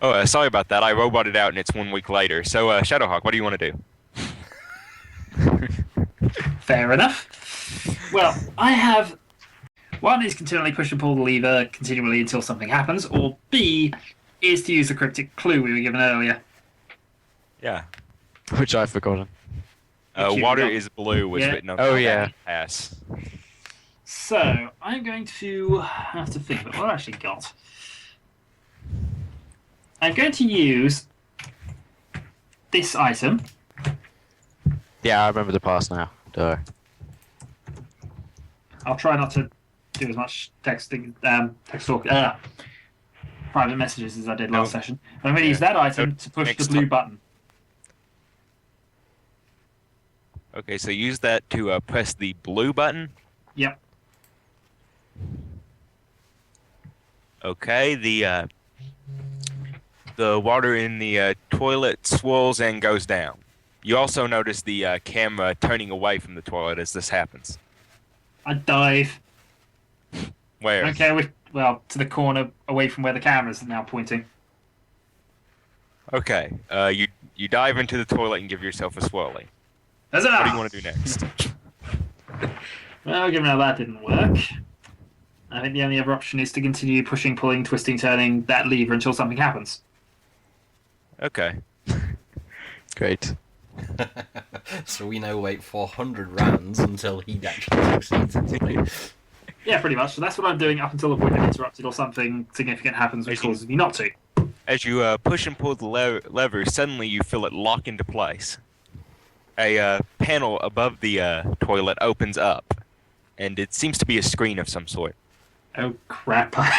Oh, sorry about that. I roboted out and it's 1 week later. So, Shadowhawk, what do you want to do? Fair enough. Well, I have one is continually push and pull the lever continually until something happens, or B is to use the cryptic clue we were given earlier. Yeah. Which I've forgotten. Which you Water forgot. is blue was Yeah. written on Oh, the yeah. pass. So I'm going to have to think about what I actually got. I'm going to use this item. Yeah, I remember the pass now. Duh. I'll try not to do as much texting, text talk, private messages as I did last No. session. I'm going to Yeah. use that item No, to push the next blue time. button. Okay, so use that to press the blue button. Yep. Okay, the water in the toilet swirls and goes down. You also notice the camera turning away from the toilet as this happens. I dive. Where? Okay, well, to the corner away from where the camera's now pointing. Okay, you dive into the toilet and give yourself a swirly. Huzzah! What do you want to do next? Well, given how that didn't work, I think the only other option is to continue pushing, pulling, twisting, turning that lever until something happens. Okay. Great. So we now wait 400 rounds until he actually succeeds in something. Yeah, pretty much. So that's what I'm doing up until the point I'm interrupted or something significant happens which causes me not to. As you push and pull the lever, suddenly you feel it lock into place. A panel above the toilet opens up, and it seems to be a screen of some sort. Oh, crap. Okay,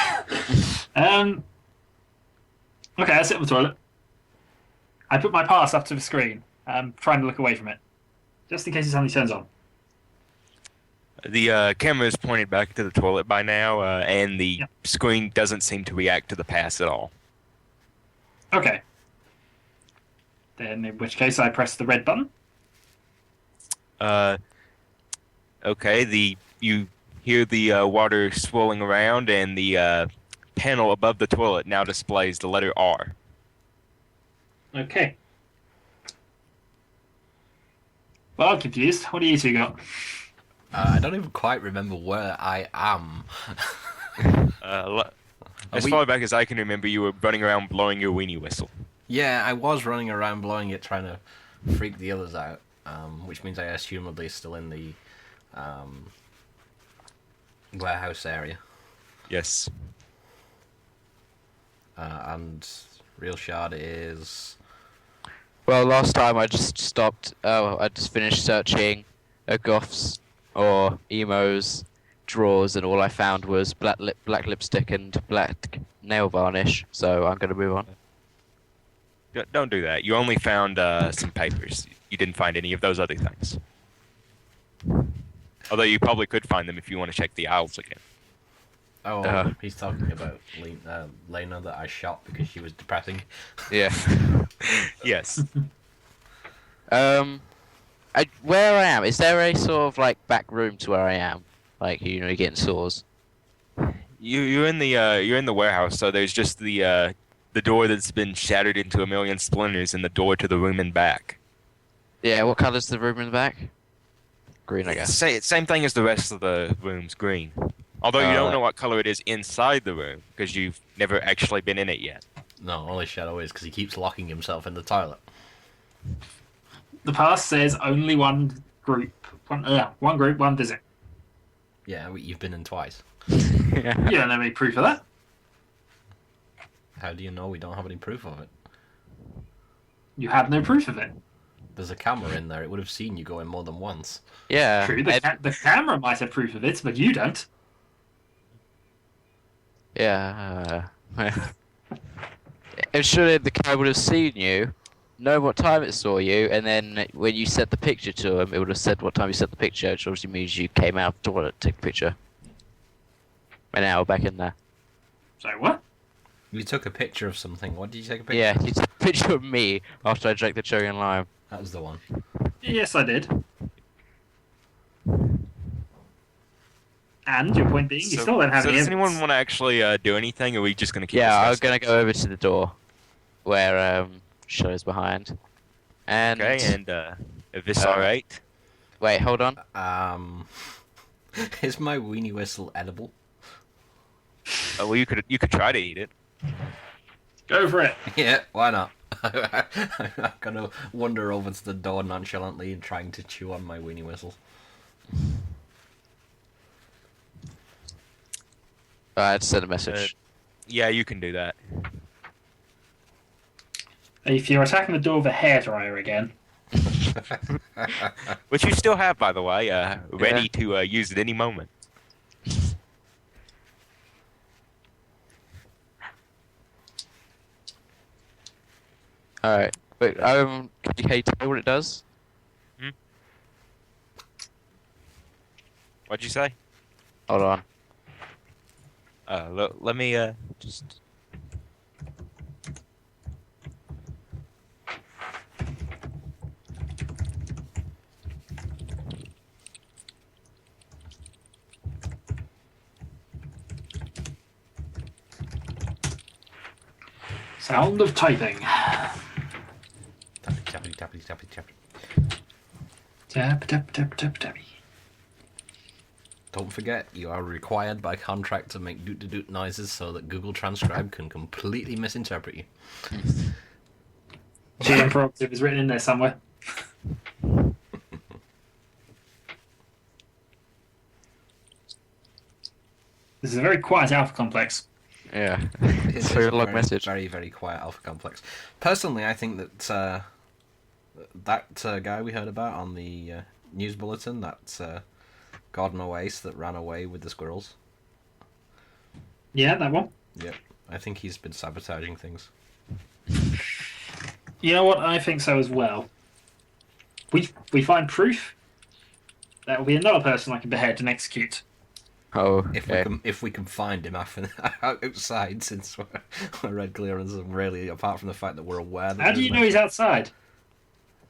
I sit on the toilet. I put my pass up to the screen. I'm trying to look away from it. Just in case it suddenly turns on. The camera is pointed back to the toilet by now, and the screen doesn't seem to react to the pass at all. Okay. Then in which case I press the red button. Okay, you hear the water swirling around, and the panel above the toilet now displays the letter R. Okay. Well, I'm confused. What do you two got? I don't even quite remember where I am. As far back as I can remember, you were running around blowing your weenie whistle. Yeah, I was running around blowing it, trying to freak the others out, which means I assumedly still in the warehouse area. Yes. And Real Shard is... Well, last time I just stopped. I just finished searching goths or emos drawers, and all I found was black lipstick and black nail varnish. So I'm going to move on. Don't do that. You only found some papers. You didn't find any of those other things. Although you probably could find them if you want to check the aisles again. Oh, he's talking about Lena that I shot because she was depressing. Yeah. Yes. Where I am, is there a sort of like back room to where I am? Like you're getting sores. You're in the warehouse, so there's just the door that's been shattered into a million splinters and the door to the room in back. Yeah. What colour's the room in the back? Green, I guess. Same thing as the rest of the rooms, green. Although you don't know what color it is inside the room because you've never actually been in it yet. No, only Shadow is because he keeps locking himself in the toilet. The pass says only one group. One group, one visit. Yeah, you've been in twice. Yeah. You don't have any proof of that. How do you know we don't have any proof of it? You had no proof of it. There's a camera in there. It would have seen you go in more than once. Yeah. True, the camera might have proof of it, but you don't. Yeah. And surely the camera would have seen you, know what time it saw you, and then when you sent the picture to him, it would have said what time you sent the picture, which obviously means you came out of the toilet to take the picture. And now we're back in there. So what? You took a picture of something. What did you take a picture? Yeah, you took a picture of me after I drank the cherry and lime. That was the one. Yes, I did. And your point being, you still don't have so any does evidence. anyone want to actually do anything, or are we just going to keep Yeah, I'm discussing? gonna go over to the door. where Shadow's behind. And Okay, and eviscerate. wait, hold on. Is my weenie whistle edible? Well, you could try to eat it. Go for it. Yeah, why not? I'm gonna wander over to the door nonchalantly and trying to chew on my weenie whistle. I had to send a message. Yeah, you can do that. If you're attacking the door with a hairdryer again, Which you still have, by the way, ready to use at any moment. Alright. Wait, can you tell me what it does? What'd you say? Hold on. Let me just. sound of typing. Tappity, tappity, tappity, tappity. Tap, tap, tap, tap, tappy. Don't forget, you are required by contract to make doot-doot noises so that Google Transcribe can completely misinterpret you. GM prerogative is written in there somewhere. This is a very quiet alpha complex. Yeah. It's So a long very, message. very, very quiet alpha complex. Personally, I think that that guy we heard about on the news bulletin, that Gordon Oace that ran away with the squirrels. Yeah, that one. Yep, I think he's been sabotaging things. You know what? I think so as well. We find proof. That will be another person I can behead and execute. Oh, If we can find him outside, since we're red clearance, and really, apart from the fact that we're aware that. How do you know he's outside?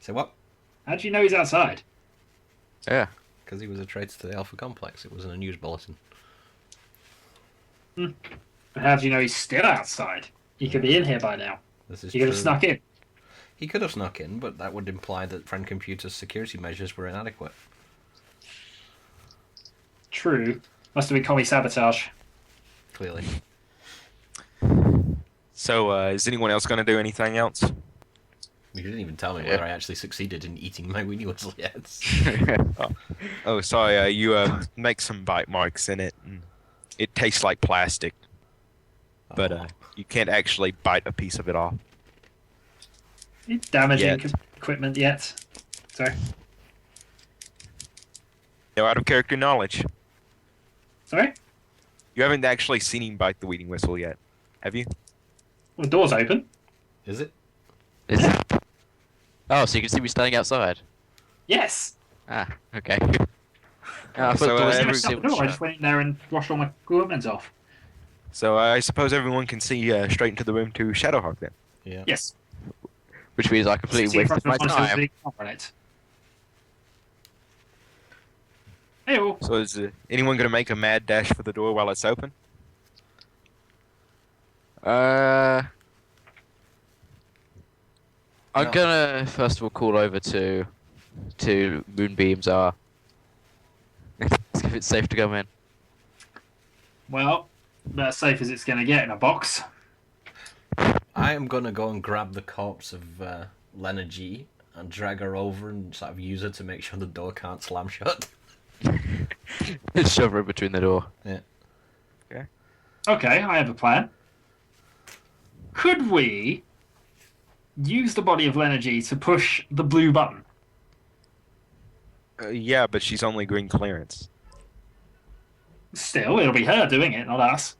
Say what? How do you know he's outside? Yeah. Because he was a traitor to the Alpha Complex. It was in a news bulletin. But how do you know he's still outside? He could be in here by now. This is He could have true. snuck in. He could have snuck in, but that would imply that Friend Computer's security measures were inadequate. True. Must have been commie sabotage. Clearly. So, is anyone else going to do anything else? You didn't even tell me whether I actually succeeded in eating my weenie whistle yet. Oh, sorry. You make some bite marks in it. And it tastes like plastic, but Oh. you can't actually bite a piece of it off. Damaging Yet. equipment yet. Sorry. No out of character knowledge. Sorry? You haven't actually seen him bite the weeding whistle yet, have you? Well, the door's open. Is it? Is it? Oh, so you can see me standing outside? Yes. Ah, okay. I thought So, the door was I every- just shut the door. I just went in there and washed all my equipment off. So I suppose everyone can see straight into the room to Shadowhawk then. Yeah. Yes. Which means I completely See if wasted my I can find time. something on it. Hey, well, So is anyone going to make a mad dash for the door while it's open? I'm No. gonna first of all call over to Moonbeams are. If it's safe to go in. well, about as safe as it's going to get in a box. I am gonna go and grab the corpse of Lena G and drag her over and sort of use her to make sure the door can't slam shut. Shove her in between the door. Yeah. Okay, I have a plan. Could we use the body of Lenergy to push the blue button? Yeah, but she's only green clearance. Still, it'll be her doing it, not us.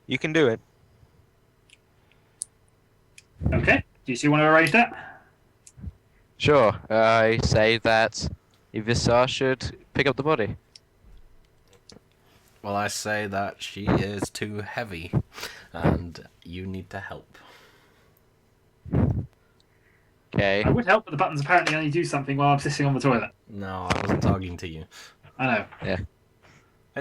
You can do it. Okay, do you still want to arrange that? Sure. I say that Ivisar should pick up the body. Well, I say that she is too heavy, and you need to help. Okay. I would help, but the buttons apparently only do something while I'm sitting on the toilet. No, I wasn't talking to you. I know. Hey,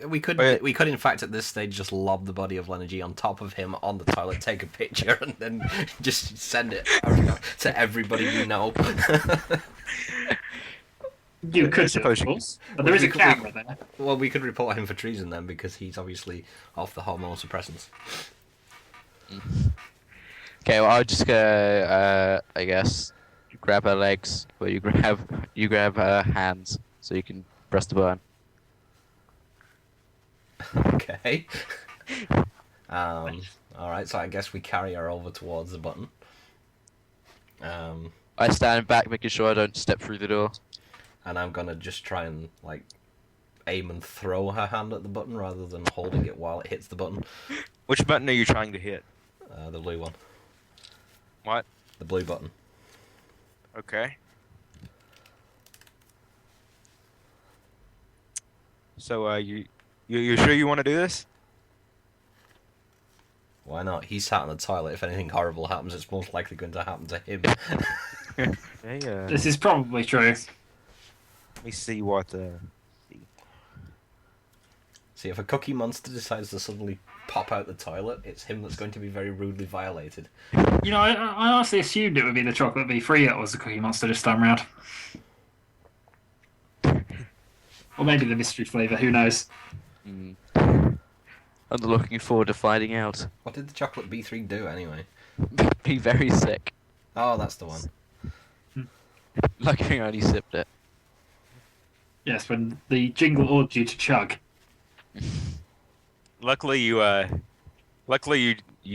We could in fact at this stage just lob the body of Lenergy on top of him on the toilet, take a picture, and then just send it to everybody we know. You could, suppose you suppose, but there is a camera there. Well, we could report him for treason then, because he's obviously off the hormone suppressants. Okay, well, I'll just go. I guess you grab her legs, but you grab her hands, so you can press the button. Okay. All right. So I guess we carry her over towards the button. I stand back, making sure I don't step through the door. And I'm gonna just try and like aim and throw her hand at the button rather than holding it while it hits the button. Which button are you trying to hit? The blue one. What? The blue button. Okay. So, you sure you want to do this? Why not? He's sat in the toilet. If anything horrible happens, it's most likely going to happen to him. Okay, This is probably true. let me see what. See, if a cookie monster decides to suddenly pop out the toilet, it's him that's going to be very rudely violated. You know, I honestly assumed it would be the chocolate B3 that was the Cookie Monster this time round. Or maybe the mystery flavour, who knows? I'm looking forward to finding out. What did the chocolate B3 do anyway? Be very sick. Oh, that's the one. Luckily, I only sipped it. Yes, when the jingle ordered you to chug. Luckily, you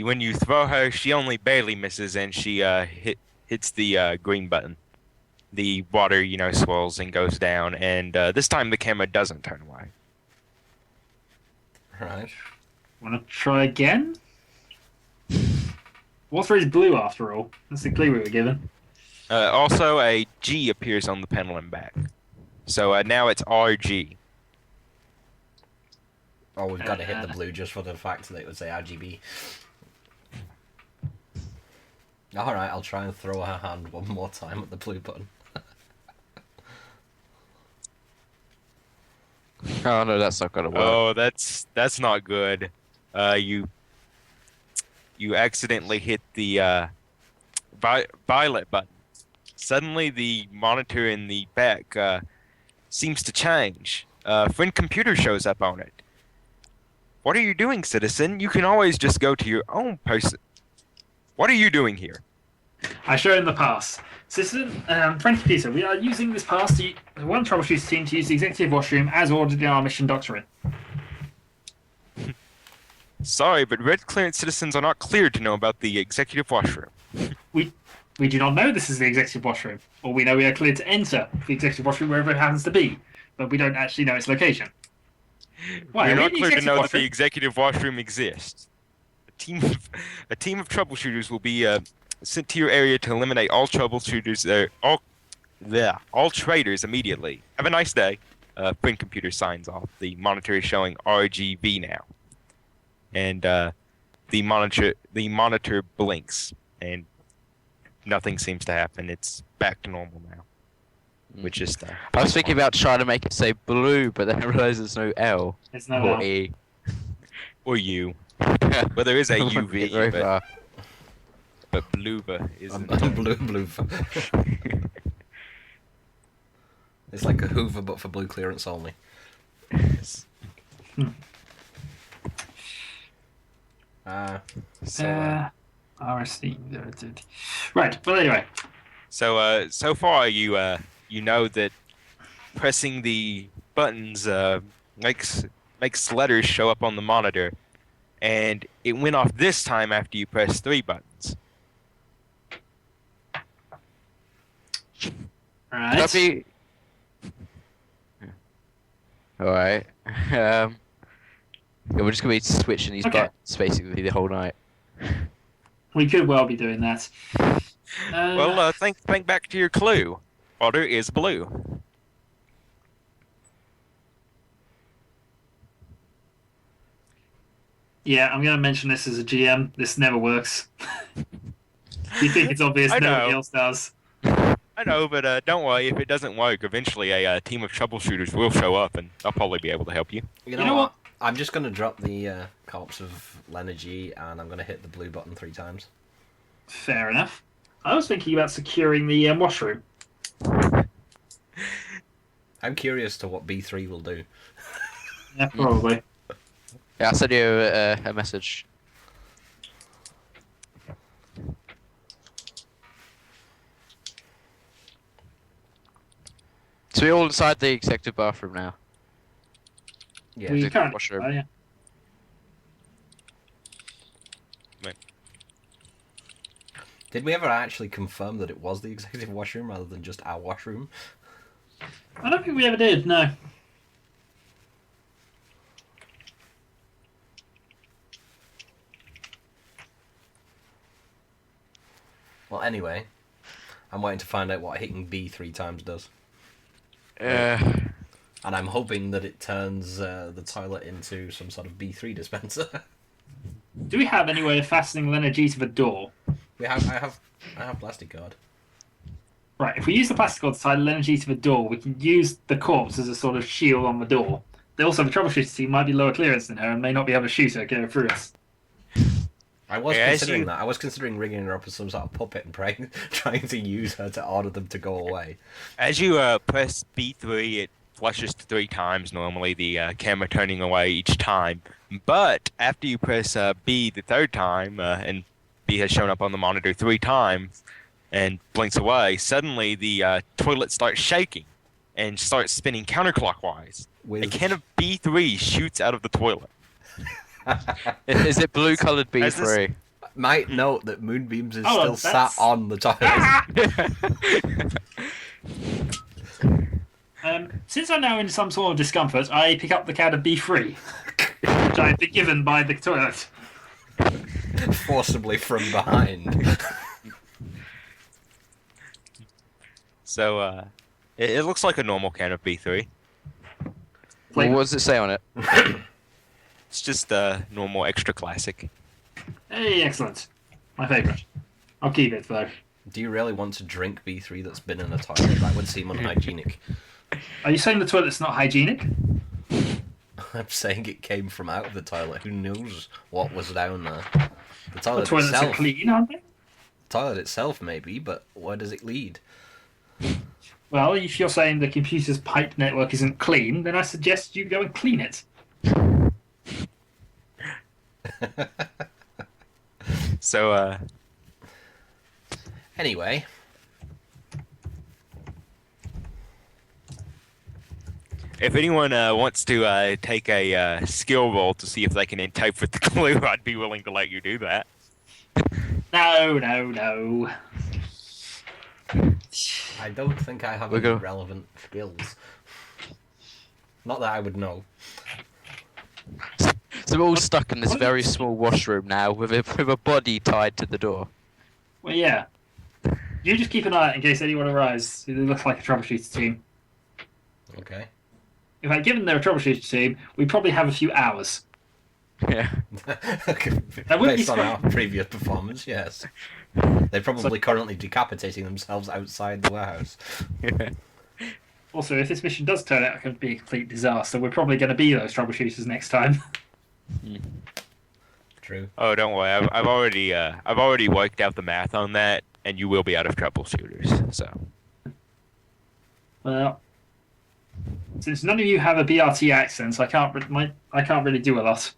when you throw her, she only barely misses, and she hits the green button. The water, swirls and goes down, and this time the camera doesn't turn away. Right. Want to try again? Water is blue, after all. That's the clue we were given. Also, a G appears on the panel and back. So now it's RG. Oh, we've got to hit the blue just for the fact that it would say RGB. Alright, I'll try and throw her hand one more time at the blue button. Oh no, that's not gonna work. Oh, that's not good. You accidentally hit the violet button. Suddenly, the monitor in the back seems to change. Friend computer shows up on it. What are you doing, citizen? You can always just go to your own person. What are you doing here? I show him the pass. Citizen, friend computer, we are using this pass to one troubleshooter team to use the executive washroom as ordered in our mission doctrine. Sorry, but red clearance citizens are not cleared to know about the executive washroom. We do not know this is the executive washroom. Or we know we are cleared to enter the executive washroom wherever it happens to be. But we don't actually know its location. Why, You're are we not in the cleared to executive know that washroom? the executive washroom exists. A team of troubleshooters will be sent to your area to eliminate all troubleshooters, all traitors immediately. Have a nice day. Friend computer signs off. The monitor is showing RGB now, and the monitor blinks, and nothing seems to happen. It's back to normal now, which is I was thinking about trying to make it say blue, but then I realised there's no L There's no or L. E. or U. Well, there is a UV, Very far. but bluva isn't. Blue. It's like a Hoover, but for blue clearance only. Yes. RSC. Right, well, anyway. So far you know that pressing the buttons makes letters show up on the monitor, and it went off this time after you pressed 3 buttons. Right. Alright. Yeah, we're just gonna be switching these Okay. buttons basically the whole night. We could well be doing that. Well, think back to your clue. Water is blue. Yeah, I'm going to mention this as a GM. This never works. You think it's obvious, I nobody know. else does. I know, but don't worry. If it doesn't work, eventually a team of troubleshooters will show up, and I'll probably be able to help you. You know what? I'm just going to drop the corpse of Lenergy, and I'm going to hit the blue button 3 times. Fair enough. I was thinking about securing the washroom. I'm curious to what B3 will do. Yeah, probably. Yeah, I'll send you a message. So we're all inside the executive bathroom now. Yeah. We the can't. washroom. Oh, yeah. Did we ever actually confirm that it was the executive washroom rather than just our washroom? I don't think we ever did, no. Well, anyway, I'm waiting to find out what hitting B 3 times does. Uh, And I'm hoping that it turns the toilet into some sort of B3 dispenser. Do we have any way of fastening energy to the door? I have plastic card. Right, if we use the plastic cord to tie energy to the door, we can use the corpse as a sort of shield on the door. Also, the troubleshooter team might be lower clearance than her and may not be able to shoot her, get her through us. I was Yeah, considering that. I was considering rigging her up as some sort of puppet and trying to use her to order them to go away. As you press B3, it flushes 3 times normally, the camera turning away each time. But after you press B the 3rd time, and B has shown up on the monitor 3 times and blinks away, suddenly the toilet starts shaking and starts spinning counterclockwise. A can of B3 shoots out of the toilet. is it blue-colored As B3? Might note that Moonbeams is Oh, still that's- sat on the toilet. Since I'm now in some sort of discomfort, I pick up the can of B3, which I've been given by the toilet. Forcibly from behind. So it looks like a normal can of B3. Well, what does it say on it? It's just a normal extra classic. Hey, excellent. My favourite. I'll keep it, though. Do you really want to drink B3 that's been in a toilet? That would seem unhygienic. Are you saying the toilet's not hygienic? I'm saying it came from out of the toilet. Who knows what was down there? The The toilet toilets are itself. clean, aren't they? Toilet itself, maybe, but where does it lead? Well, if you're saying the computer's pipe network isn't clean, then I suggest you go and clean it. So Anyway, if anyone wants to take a skill roll to see if they can interpret the clue, I'd be willing to let you do that. No. I don't think I have We're any go- relevant skills. Not that I would know. So we're all stuck in this very small washroom now with a body tied to the door. Well, yeah. You just keep an eye out in case anyone arrives who looks like a troubleshooter team. Okay. In fact, given they're a troubleshooter team, we probably have a few hours. Yeah. wouldn't be Based on our surprised. previous performance, yes. They're probably currently decapitating themselves outside the warehouse. Also, if this mission does turn out to be a complete disaster, we're probably going to be those troubleshooters next time. True. Oh, don't worry. I've already worked out the math on that, and you will be out of troubleshooters. So Well, since none of you have a BRT accent, I can't really do a lot.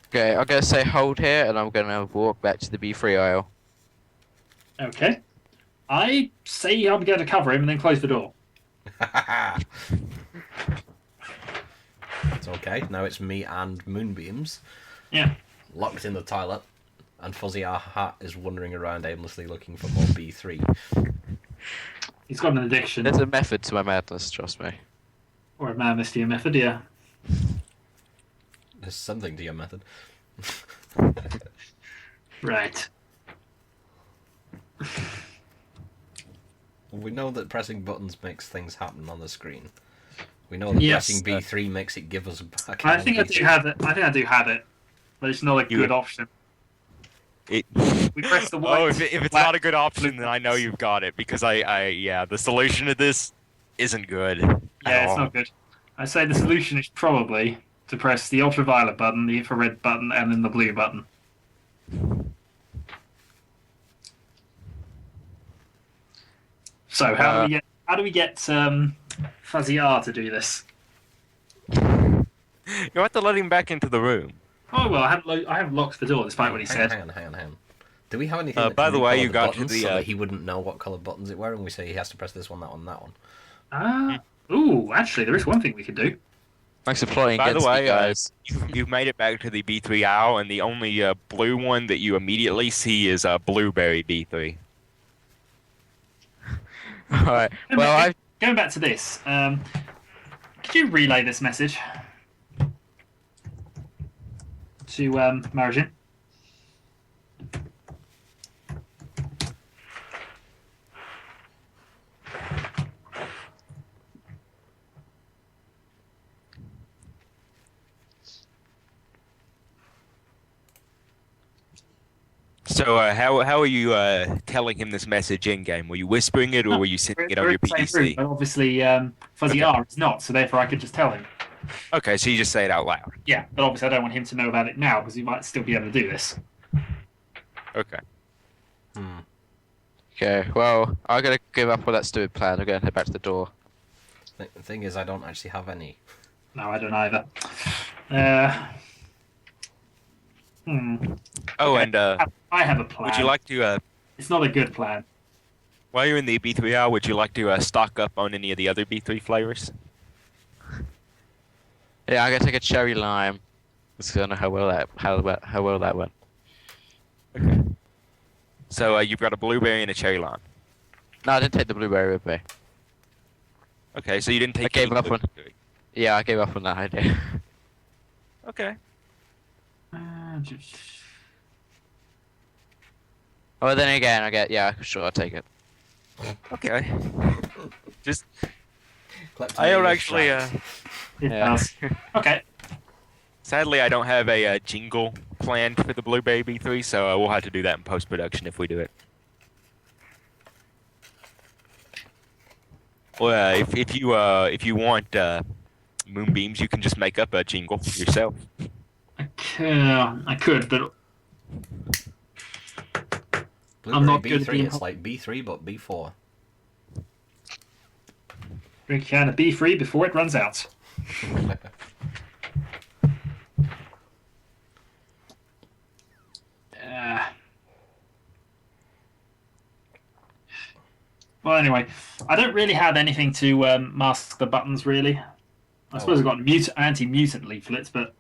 Okay, I'm gonna say hold here, and I'm gonna walk back to the B3 aisle. Okay. I say I'm going to cover him and then close the door. It's okay. Now it's me and Moonbeams Yeah. locked in the toilet, and Fuzzy our hat is wandering around aimlessly looking for more B3. He's got an addiction. There's a method to my madness, trust me. Or a madness to your method, yeah. There's something to your method. Right. We know that pressing buttons makes things happen on the screen. We know that Yes. pressing B3 makes it give us a I think I do have it. But it's not a You- good option. It. We press the white. Oh, if it's black, not a good option, then I know buttons. you've got it because yeah, the solution to this isn't good. Yeah, at it's all. not good. I say the solution is probably to press the ultraviolet button, the infrared button, and then the blue button. So how do we get Fuzzy R to do this? You have to let him back into the room. Oh well, I have locked the door despite what he said. Hang on. Do we have anything that By can the way, recolour you the got to buttons the, so that he wouldn't know what colour buttons it were, and we say he has to press this one, that one, that one? Ooh, actually, there is one thing we could do. Thanks for playing By the against way, me, guys. you've made it back to the B3 owl, and the only blue one that you immediately see is a blueberry B3. Alright, well, Going back to this, could you relay this message to Marajin? So, how are you telling him this message in game? Were you whispering it, or were you sending it on your We're in the same room, PC? but obviously, Fuzzy Okay. R is not, so therefore I could just tell him. Okay, so you just say it out loud. Yeah, but obviously I don't want him to know about it now because he might still be able to do this. Okay. okay, well, I'm gonna give up on that stupid plan. I'm gonna head back to the door. The thing is, I don't actually have any. No, I don't either. Oh, Okay. and I have a plan. would you like to, It's not a good plan. while you're in the B3 owl, would you like to stock up on any of the other B3 flavors? Yeah, I'm gonna take a cherry lime. Just gonna know how well that went. Okay. So you've got a blueberry and a cherry lime. No, I didn't take the blueberry with me. Okay, so you didn't take. I gave any up on- blueberry. Yeah, I gave up on that idea. Okay. Oh, then again, yeah, sure, I'll take it. Okay. Just I don't Kleptomania actually. strikes. It Yeah. does. Okay. Sadly, I don't have a jingle planned for the Blueberry B3, so we'll have to do that in post production if we do it. Well, if you want moonbeams, you can just make up a jingle yourself. I could, but Blueberry I'm not good at B3, being it's like B3 but B4. drink a can of B3 before it runs out. Well, anyway, I don't really have anything to mask the buttons, really. I suppose I've got anti-mutant leaflets, but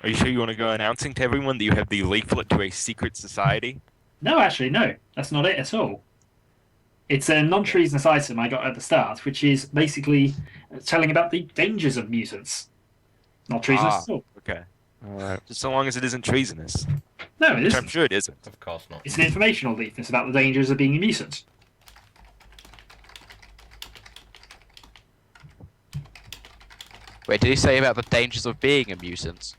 Are you sure you want to go announcing to everyone that you have the leaflet to a secret society? no, actually, no. That's not it at all. It's a non-treasonous item I got at the start, which is basically telling about the dangers of mutants. Not treasonous at all. Okay. Alright. Just so long as it isn't treasonous. No, it Which I'm isn't. sure it isn't. Of course not. It's an informational leaflet about the dangers of being a mutant. Wait, did he say about the dangers of being a mutant?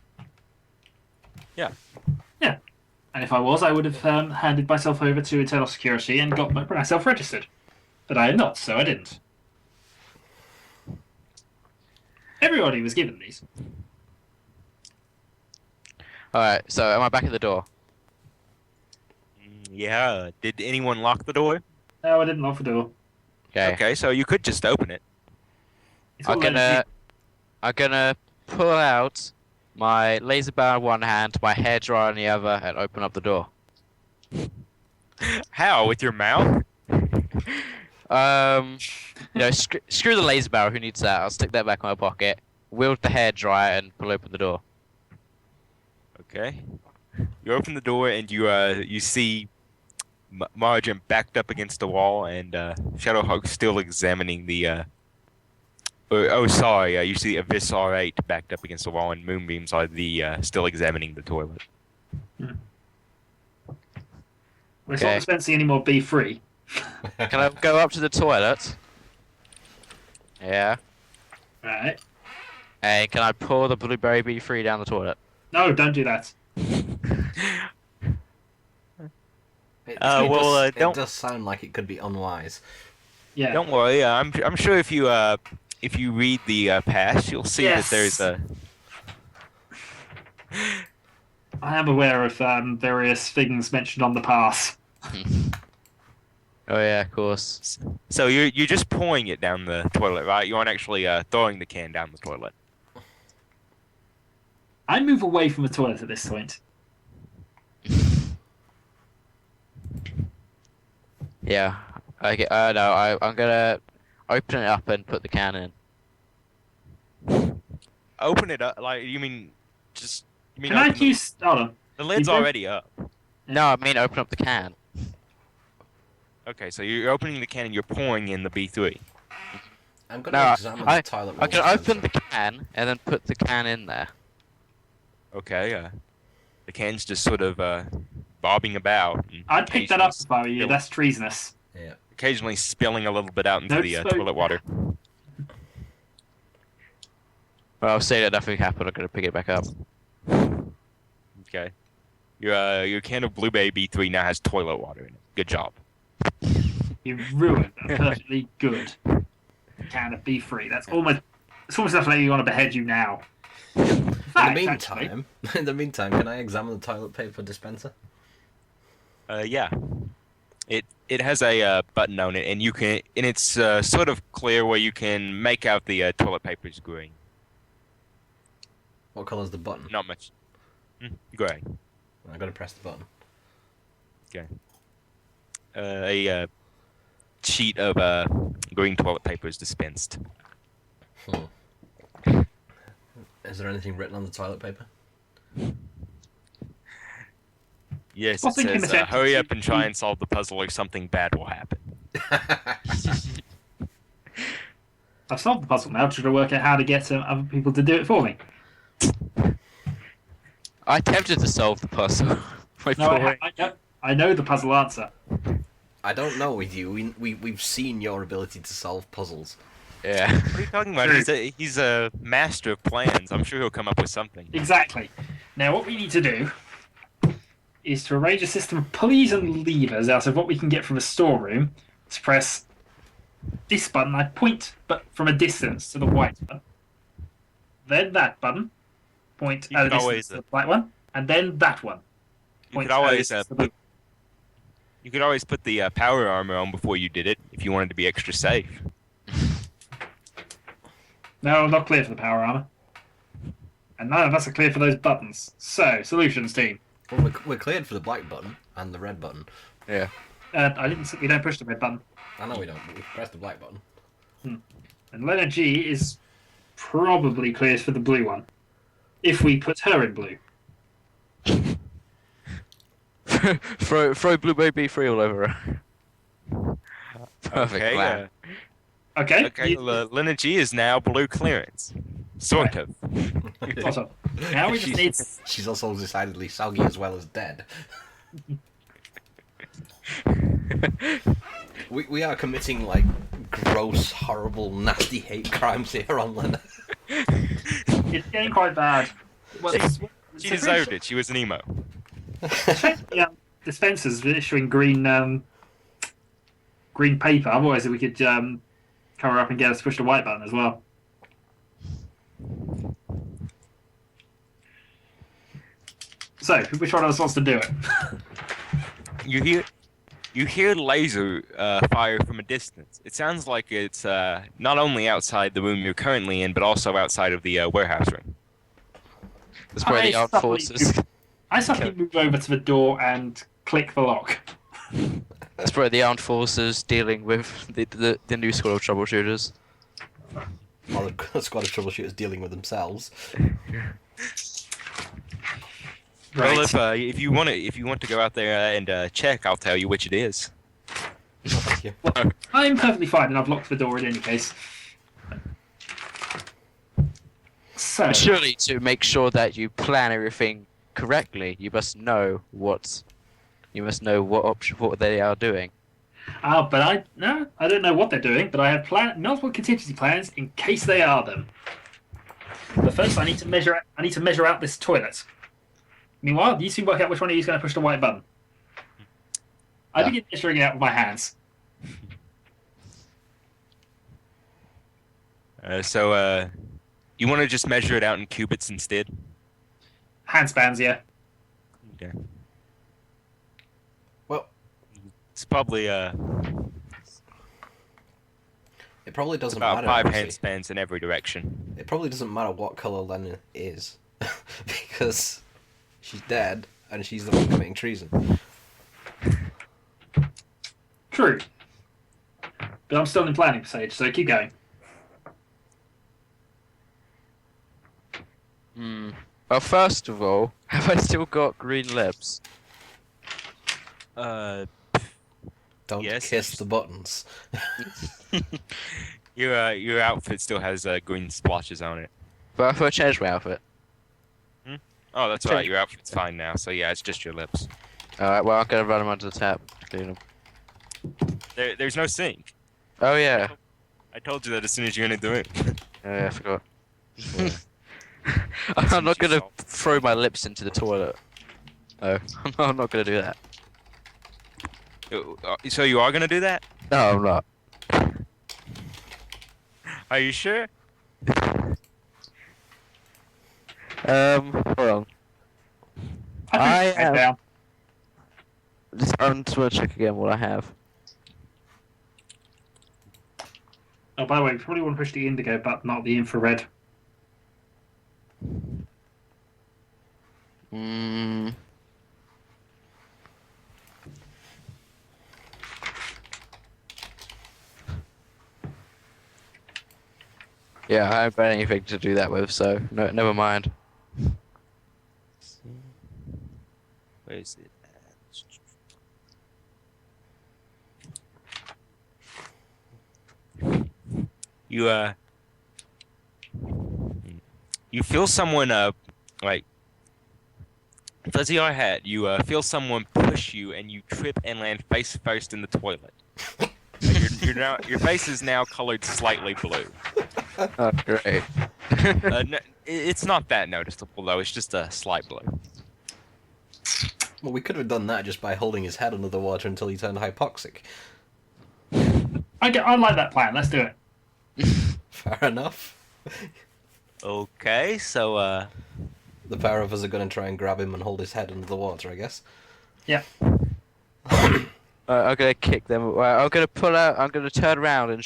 Yeah. Yeah. And if I was, I would have handed myself over to internal security and got myself registered. But I am not, so I didn't. Everybody was given these. Alright, so am I back at the door? Yeah. Did anyone lock the door? No, I didn't lock the door. Okay. Okay, so you could just open it. It's all I'm gonna pull out my laser bar in one hand, my hairdryer in the other, and open up the door. How? With your mouth? Screw the laser barrel. Who needs that? I'll stick that back in my pocket. Wield the hairdryer and pull open the door. Okay. You open the door and you see Margin backed up against the wall and Shadowhawk still examining the. You see Abyss R8 backed up against the wall and Moonbeams are still examining the toilet. We're not Okay. dispensing any more B3. Can I go up to the toilet? Yeah. Right. And can I pour the blueberry B3 down the toilet? No, don't do that. It don't does sound like it could be unwise. Yeah. don't worry. I'm sure if you read the past, you'll see that there's Yes. a. I am aware of various things mentioned on the pass. Oh yeah, of course. So you're just pouring it down the toilet, right? You aren't actually throwing the can down the toilet. I move away from the toilet at this point. Yeah. Okay. No. I'm gonna open it up and put the can in. Open it up, like you mean just. You mean Can I open the- use? Hold on. The lid's You don't- already up. No, I mean open up the can. Okay, so you're opening the can and you're pouring in the B3. I'm going to No, examine I the toilet can roll open dispenser. the can and then put the can in there. Okay, the can's just sort of bobbing about. And I'd pick that up if I were you. Spill- That's treasonous. Yeah. Occasionally spilling a little bit out into No the dispo- toilet water. Well, I'll say that nothing happened. I'm gonna pick it back up. Okay. Your can of Blueberry B3 now has toilet water in it. Good job. You ruined a perfectly good can of B3. It's almost enough to make you want to behead you now. In Fact, the actually. meantime, can I examine the toilet paper dispenser? Yeah. It has a button on it, and it's sort of clear where you can make out the toilet paper's green. What colour's the button? Not much. Gray. I'm going to press the button. Okay. A sheet of green toilet paper is dispensed. Is there anything written on the toilet paper? Yes, Well, it thinking says, the hurry up sentence- and try and solve the puzzle or something bad will happen. I've solved the puzzle now. Trying to work out how to get other people to do it for me. I attempted to solve the puzzle. No, I know the puzzle answer. I don't know with you. We've seen your ability to solve puzzles. Yeah. What are you talking about? He's a master of plans. I'm sure he'll come up with something. Exactly. Now, what we need to do is to arrange a system of pulleys and levers out of what we can get from a storeroom to press this button. I point, but from a distance, to the white one. Then that button. Point You at a could distance always, to the black one. And then that one. You could at a always distance to the blue. you could always put the power armor on before you did it if you wanted to be extra safe. No, not clear for the power armor. And none of us are clear for those buttons. So, solutions team. Well, we're cleared for the black button and the red button. Yeah. We don't push the red button. I know we don't, but we press the black button. And Lena G is probably cleared for the blue one. If we put her in blue. throw Blueberry B3 all over her. Perfect Okay, plan. Okay. okay. Lena G is now blue clearance. Sort of. Awesome. Now we just need. She's also decidedly soggy as well as dead. We are committing like gross, horrible, nasty hate crimes here on Lena. It's getting quite bad. Well, She deserved it. She was an emo. Yeah, dispensers issuing green paper. Otherwise, we could come her up and get us to push the white button as well. So, which one of us wants to do it? You hear laser fire from a distance. It sounds like it's not only outside the room you're currently in, but also outside of the warehouse room. That's where the armed suddenly forces. I suddenly move over to the door and click the lock. That's where the armed forces dealing with the new school of troubleshooters. While the squad of troubleshooters dealing with themselves. Right. Well, if you want to go out there and check, I'll tell you which it is. Thank you. I'm perfectly fine, and I've locked the door in any case. So, Surely, to make sure that you plan everything correctly, you must know what they are doing. but I don't know what they're doing, but I have multiple contingency plans in case they are them. But first, I need to measure. I need to measure out this toilet. Meanwhile, you two work out which one of you is going to push the white button. I Yeah. begin measuring it out with my hands. So you want to just measure it out in cubits instead? Handspans, yeah. Okay. Well, It's probably it probably doesn't about matter. 5 actually. handspans in every direction. It probably doesn't matter what color Lena is, because she's dead and she's the one committing treason. True. But I'm still in planning stage, so keep going. Well, first of all, have I still got green lips? Uh, Don't Yes. kiss the buttons. your outfit still has green splotches on it. But I thought I changed my outfit. Oh, that's Change- right. Your outfit's fine now. So yeah, it's just your lips. Alright, well, I'm gonna run them under the tap to clean them. There's no sink. Oh, yeah. I told you that as soon as you're gonna do it. Oh, yeah, I forgot. Yeah. I'm not gonna yourself. throw my lips into the toilet. Oh, I'm not gonna do that. So you are gonna do that? No, I'm not. Are you sure? Hold on. I I am- down. I'm just gonna check again what I have. Oh, by the way, you probably want to push the indigo button, not the infrared. Mm. Yeah, I haven't got anything to do that with, so no, never mind. Where is it? You you feel someone like fuzzy eye hat. You feel someone push you, and you trip and land face first in the toilet. Your face is now colored slightly blue. Oh, great. It's not that noticeable though. It's just a slight blue. Well, we could have done that just by holding his head under the water until he turned hypoxic. I like that plan. Let's do it. Fair enough. Okay, so The pair of us are going to try and grab him and hold his head under the water, I guess. Yeah. I'm gonna kick them. I'm gonna pull out. I'm gonna turn around and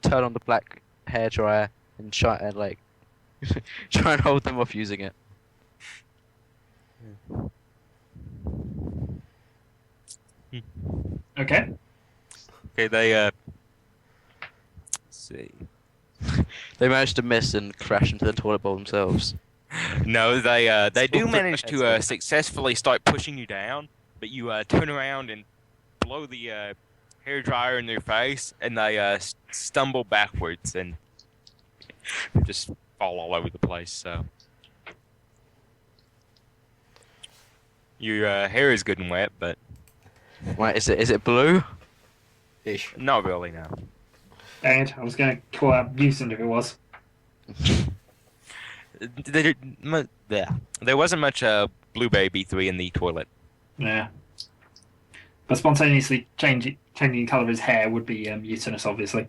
turn on the black hairdryer and try and try and hold them off using it. Okay. okay, let's see. They managed to miss and crash into the toilet bowl themselves. No, they do Still manage pretty to nice. successfully start pushing you down, but you turn around and blow the hair dryer in their face, and they stumble backwards and just fall all over the place. So your hair is good and wet, but Wait, is it blue? Ish. not really. No. Dang it. I was going to call out Newson if it was. There wasn't much blueberry B3 in the toilet. Yeah. But spontaneously changing the colour of his hair would be mutinous, obviously.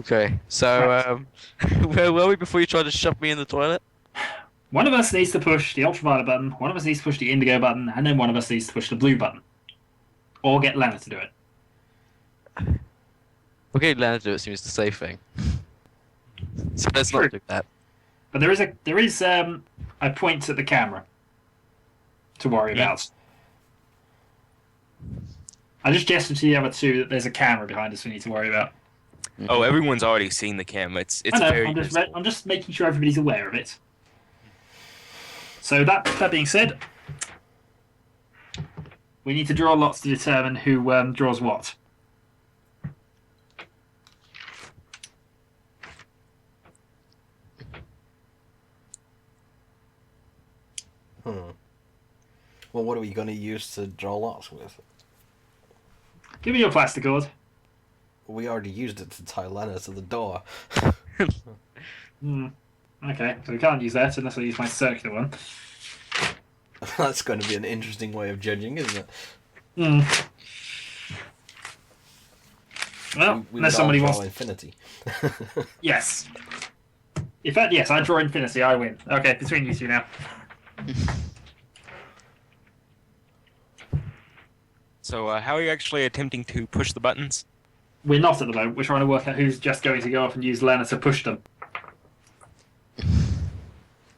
Okay, so where were we before you tried to shove me in the toilet? One of us needs to push the ultraviolet button, one of us needs to push the indigo button, and then one of us needs to push the blue button. Or get Lana to do it. Okay, Leonard do it seems the safe thing. So let's True. not do that. But there is a point at the camera to worry Yeah. about. I just gestured to the other two that there's a camera behind us we need to worry about. Oh, everyone's already seen the camera. It's I know, very visible. I'm just making sure everybody's aware of it. So that being said, we need to draw lots to determine who draws what. Well, what are we going to use to draw lots with? Give me your plastic cord. We already used it to tie Lena to the door. Okay, so we can't use that unless I use my circular one. That's going to be an interesting way of judging, isn't it? Well, We unless would somebody all wants. draw infinity. Yes. In fact, yes, I draw infinity. I win. Okay, between you two now. So, how are you actually attempting to push the buttons? We're not at the moment. We're trying to work out who's just going to go off and use Lena to push them.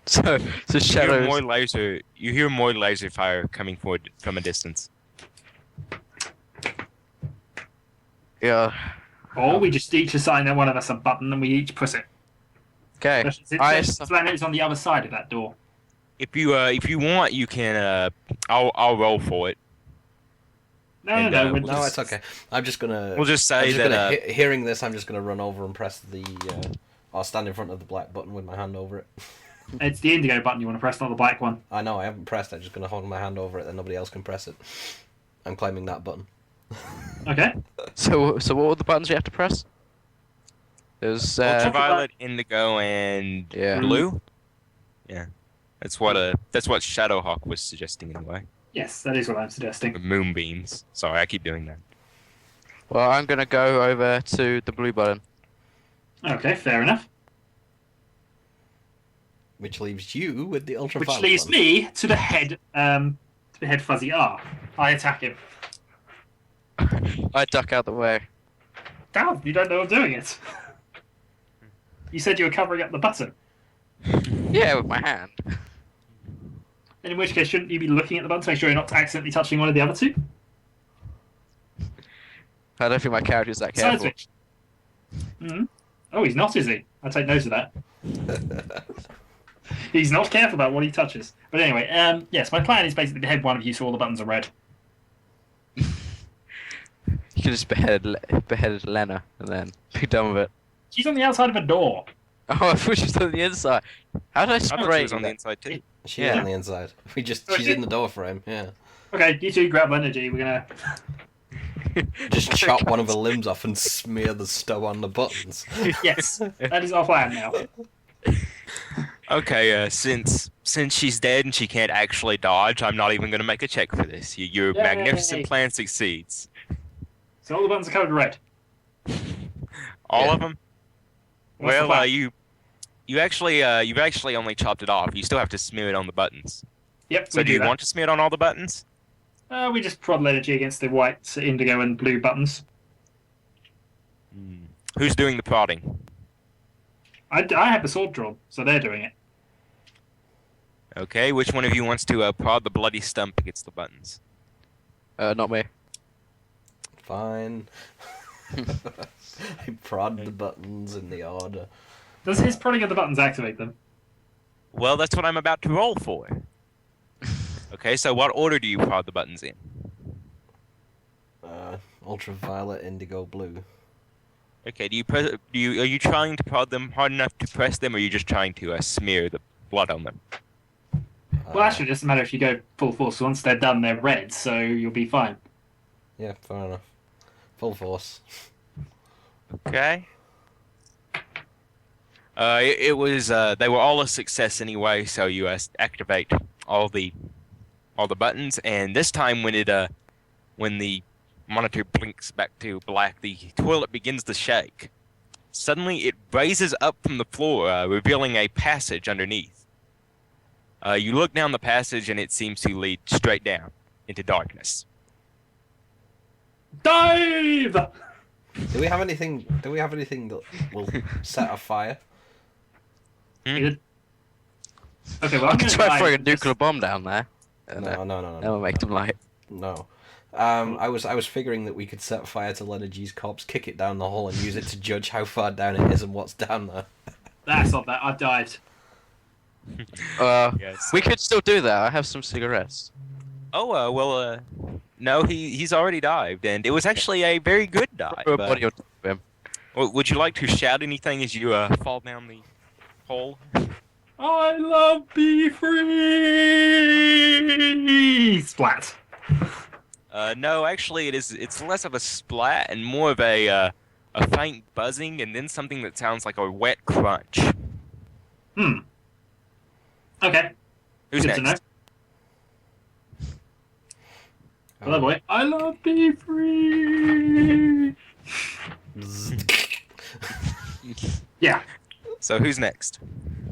So You shadows. hear more laser fire coming forward from a distance. Yeah. Or we just each assign one of us a button and we each push it. Okay. Since Lena is on the other side of that door. If you want, you can. I'll roll for it. No, we're No, just... it's okay. I'm just gonna. We'll just say that. Hearing this, I'm just gonna run over and press the. I'll stand in front of the black button with my hand over it. It's the indigo button you want to press, not the black one. I know, I haven't pressed. I'm just gonna hold my hand over it, then nobody else can press it. I'm claiming that button. Okay. So what were the buttons you have to press? There's Ultraviolet, indigo, and Yeah. blue. Yeah, that's what Shadowhawk was suggesting anyway. Yes, that is what I'm suggesting. The moonbeams. Sorry, I keep doing that. well, I'm gonna go over to the blue button. Okay, fair enough. Which leaves you with the Which ultraviolet leaves one. me to the head fuzzy R. I attack him. I duck out the way. Damn, you don't know I'm doing it. You said you were covering up the button. Yeah, with my hand. In which case, shouldn't you be looking at the button to make sure you're not accidentally touching one of the other two? I don't think my character's that Side careful. switch. Oh, he's not, is he? I take note of that. He's not careful about what he touches. But anyway, yes, my plan is basically to head one of you so all the buttons are red. You could just beheaded Lena and then be done with it. She's on the outside of a door. Oh, I thought she was on the inside. How did I I thought she spray was on the that? inside too. She's Yeah. on the inside. She's Oh, in the door frame, yeah. Okay, you two grab energy. We're gonna. Just chop one of her limbs off and smear the stub on the buttons. Yes, that is our plan now. Okay, since she's dead and she can't actually dodge, I'm not even going to make a check for this. Your Yay. magnificent plan succeeds. So all the buttons are covered red. All Yeah. of them. What's the Well, plan? you've actually only chopped it off. You still have to smear it on the buttons. Yep, So we do you that. want to smear it on all the buttons? We just prod energy against the white, indigo, and blue buttons. Who's doing the prodding? I have the sword drawn, so they're doing it. Okay, which one of you wants to prod the bloody stump against the buttons? Not me. Fine. I prod the buttons in the order. Does his prodding of the buttons activate them? Well, that's what I'm about to roll for. Okay, so what order do you prod the buttons in? Ultraviolet, indigo, blue. Okay, are you trying to prod them hard enough to press them, or are you just trying to smear the blood on them? Well, actually, it doesn't matter if you go full force. Once they're done, they're red, so you'll be fine. Yeah, fair enough. Full force. Okay. It was they were all a success anyway, so you activate all the buttons, and this time when the monitor blinks back to black, the toilet begins to shake. Suddenly, it raises up from the floor, revealing a passage underneath. You look down the passage, and it seems to lead straight down into darkness. Dive! Do we have anything that will set a fire? Okay, well, I I'm could gonna try dive throwing a and just- nuclear bomb down there. No. That will make them light. No. I was figuring that we could set fire to Leonard G's corpse, kick it down the hole, and use it to judge how far down it is and what's down there. That's not that. I've dived. Yes. We could still do that. I have some cigarettes. Oh, well, no, he's already dived, and it was actually a very good dive. Throw a body on top of him. Would you like to shout anything as you fall down the hole? I love B3! Splat. No, actually, it's less of a splat and more of a a faint buzzing, and then something that sounds like a wet crunch. Okay. Who's Good to know. next? Hello, boy. I love B3. Yeah. So who's next?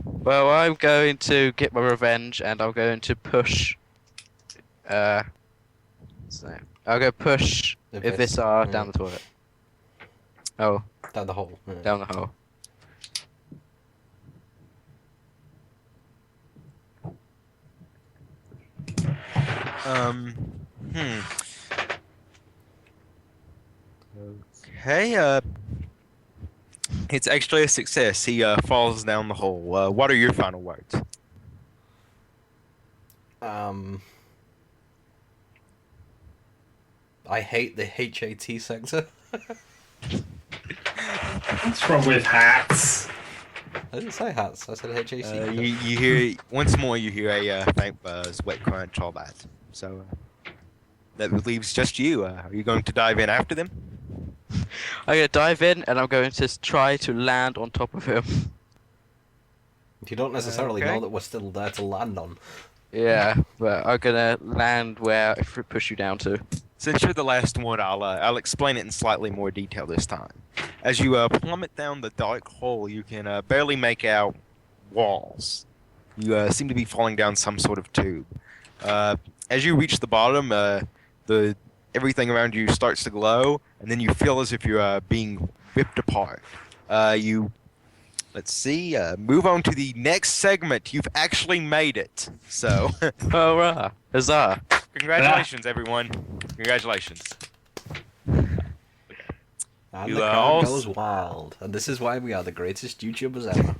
Well, I'm going to get my revenge, and I'm going to push. So I'll go push Ivisar down the toilet. Oh, Down the hole. Yeah. down the hole. Okay, it's actually a success. He falls down the hole. What are your final words? I hate the HAT sector. What's wrong with hats? I didn't say hats. I said HAC. You hear once more. You hear a faint buzz, wet crunch, all that. So that leaves just you. Are you going to dive in after them? I'm gonna dive in, and I'm going to try to land on top of him. You don't necessarily Okay. know that we're still there to land on. Yeah, but I'm gonna land where I push you down to. Since you're the last one, I'll explain it in slightly more detail this time. As you plummet down the dark hole, you can barely make out walls. You seem to be falling down some sort of tube. As you reach the bottom, everything around you starts to glow, and then you feel as if you're being ripped apart. Let's see, move on to the next segment. You've actually made it. So, Hurrah! Huzzah! congratulations, everyone. Congratulations. And You the are crowd all goes wild. And this is why we are the greatest YouTubers ever.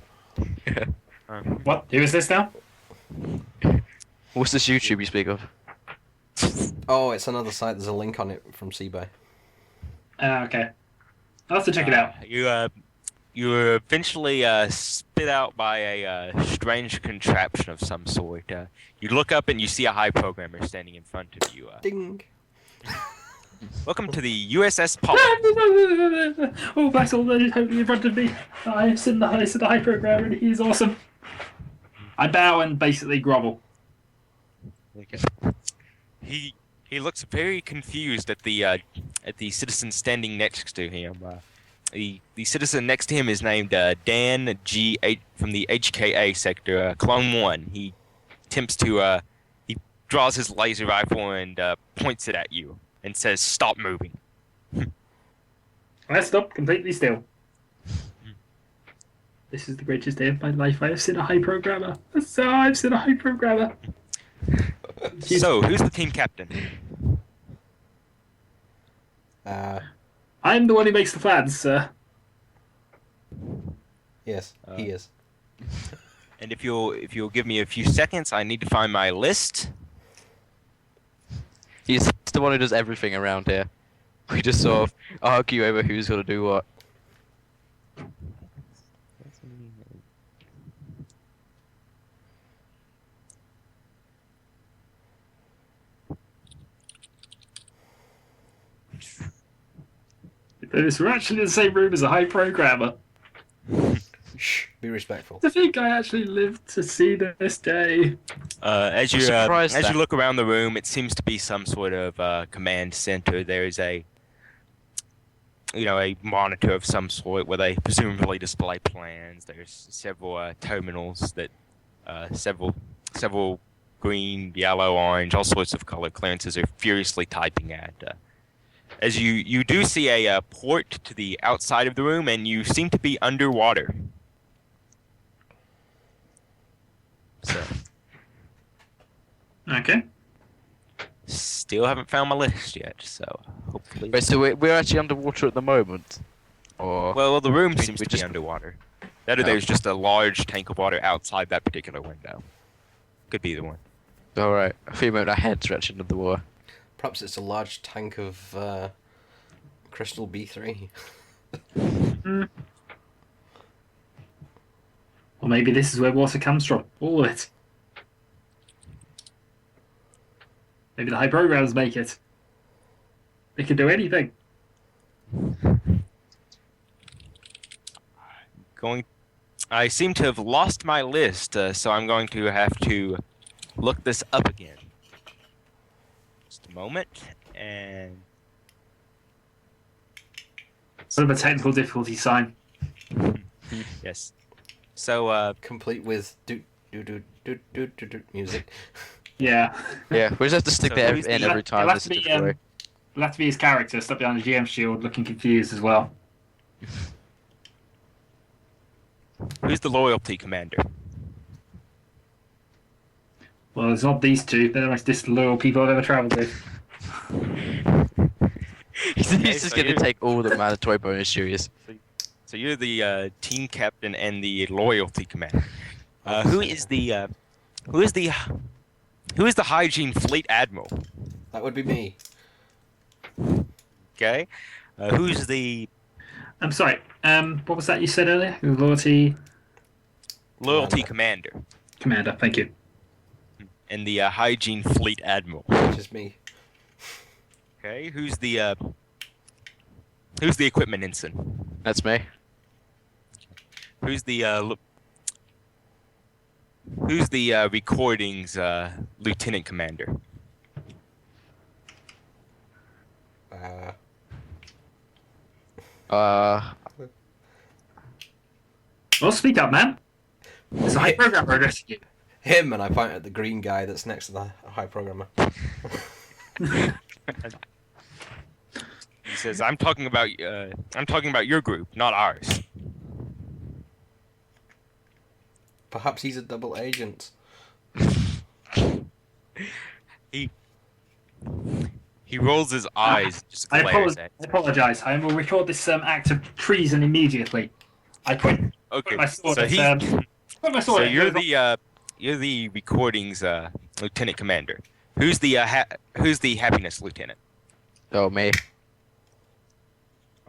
What? Who is this now? What's this YouTube you speak of? Oh, it's another site. There's a link on it from Seabay. Okay. I'll have to check it out. You were eventually spit out by a strange contraption of some sort. You look up and you see a high programmer standing in front of you. Ding! Welcome to the USS Paul. Oh, Black's already totally in front of me. I sit in the high program and he's awesome. I bow and basically grovel. He looks very confused at the citizen standing next to him. The citizen next to him is named Dan G. From the HKA sector, Clone 1. He attempts to he draws his laser rifle and points it at you and says, "Stop moving." I stop completely still. This is the greatest day of my life. I have seen a high programmer. So I've seen a high programmer. So, who's the team captain? I'm the one who makes the plans, sir. Yes, he is. And if you'll give me a few seconds, I need to find my list. He's the one who does everything around here. We just sort of argue over who's gonna do what. We're actually in the same room as a high programmer. Shh, be respectful. To think I actually lived to see this day. As I'm surprised you that- look around the room, it seems to be some sort of command center. There is a monitor of some sort where they presumably display plans. There's several terminals that several green, yellow, orange, all sorts of color clearances are furiously typing at. As you do see a port to the outside of the room, and you seem to be underwater. So, Okay. still haven't found my list yet, so hopefully. Wait, so we're actually underwater at the moment? Or... Well, the room We- seems we to just- be underwater. That or Oh. there's just a large tank of water outside that particular window. Could be either one. Alright, I feel like our heads are actually under the water. Perhaps it's a large tank of crystal B3. Or maybe this is where water comes from. All of it. Maybe the high programs make it. They can do anything. I seem to have lost my list, so I'm going to have to look this up again. Just a moment, and Sort of a technical difficulty sign. yes. So, Complete with do music. Yeah. Yeah, we just have to stick So that who's in the- every time. It'll have This to is be, different. it'll have to be his character stuck behind the GM shield, looking confused as well. who's the loyalty commander? Well, it's not these two. They're the most disloyal people I've ever travelled with. He's just so going to you- take all the mandatory bonus duties. So you're the team captain and the loyalty commander. Who is the hygiene fleet admiral? That would be me. Okay. Who's the I'm sorry. What was that you said earlier? Loyalty loyalty commander commander. Thank you. and the hygiene fleet admiral? Which is me. Okay. Who's the equipment ensign? That's me. Who's the recordings lieutenant commander? Well, speak up, man. It's a high programmer addressing you. Him, and I point at the green guy that's next to the high programmer. He says, "I'm talking about your group, not ours." Perhaps he's a double agent. He rolls his eyes, and just glares at. I apologise. I will record this act of treason immediately. I point Okay, my sword so at, he, put my so sword at you're the recordings lieutenant commander. Who's the happiness lieutenant? Oh, me.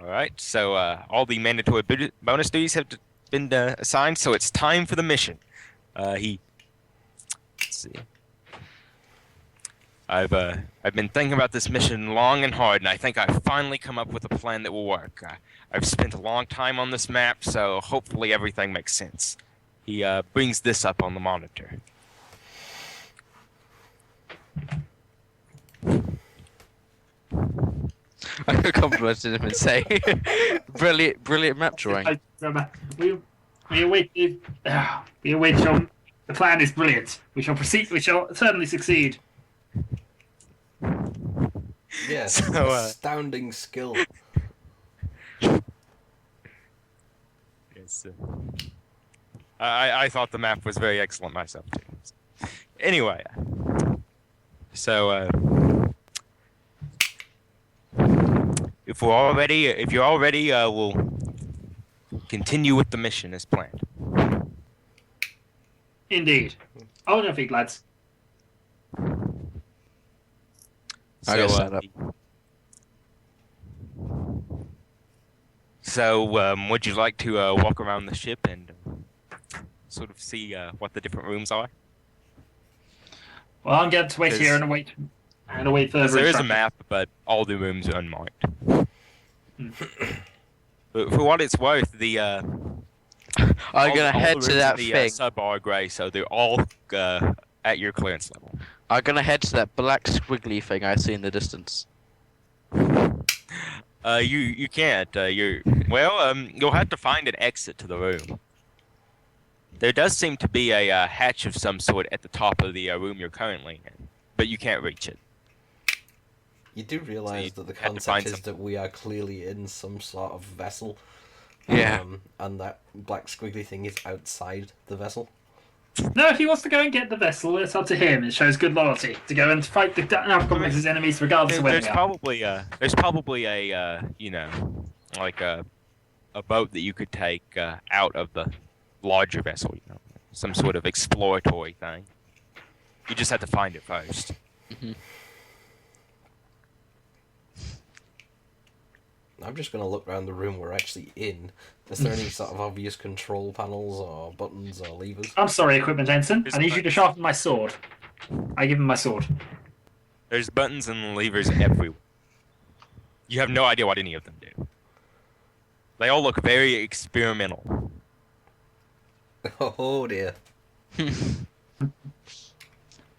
All right, so all the mandatory bonus duties have been assigned, so it's time for the mission. Let's see. I've been thinking about this mission long and hard, and I think I've finally come up with a plan that will work. I've spent a long time on this map, so hopefully everything makes sense. He brings this up on the monitor. I could compliment him and say, brilliant map drawing. We await the plan is brilliant. We shall proceed. We shall certainly succeed. Yes, So, astounding skill. Yes, I thought the map was very excellent myself too. Anyway, so if you're all ready, we'll continue with the mission as planned. Indeed. Oh no, feet, lads. I got set up. Would you like to walk around the ship and sort of see what the different rooms are? Well, I'm going to wait here and await further. There is a instructions. map, but all the rooms are unmarked. But for what it's worth, I'm gonna head to that thing. Sub are grey, so they're all at your clearance level. I'm gonna head to that black squiggly thing I see in the distance. You can't. You'll have to find an exit to the room. There does seem to be a hatch of some sort at the top of the room you're currently in, but you can't reach it. You do realise that the had to find concept is that we are clearly in some sort of vessel. Yeah. And that black squiggly thing is outside the vessel. No, if he wants to go and get the vessel, it's up to him. It shows good loyalty to go and fight the Naval enemies, regardless of where There's they are. probably a like a boat that you could take out of the larger vessel, some sort of exploratory thing. You just have to find it first. I'm just going to look around the room we're actually in. Is there any sort of obvious control panels or buttons or levers? I'm sorry, Equipment Ensign. There's I need you to buttons. sharpen my sword. I give him my sword. There's buttons and levers everywhere. You have no idea what any of them do. They all look very experimental. Oh dear.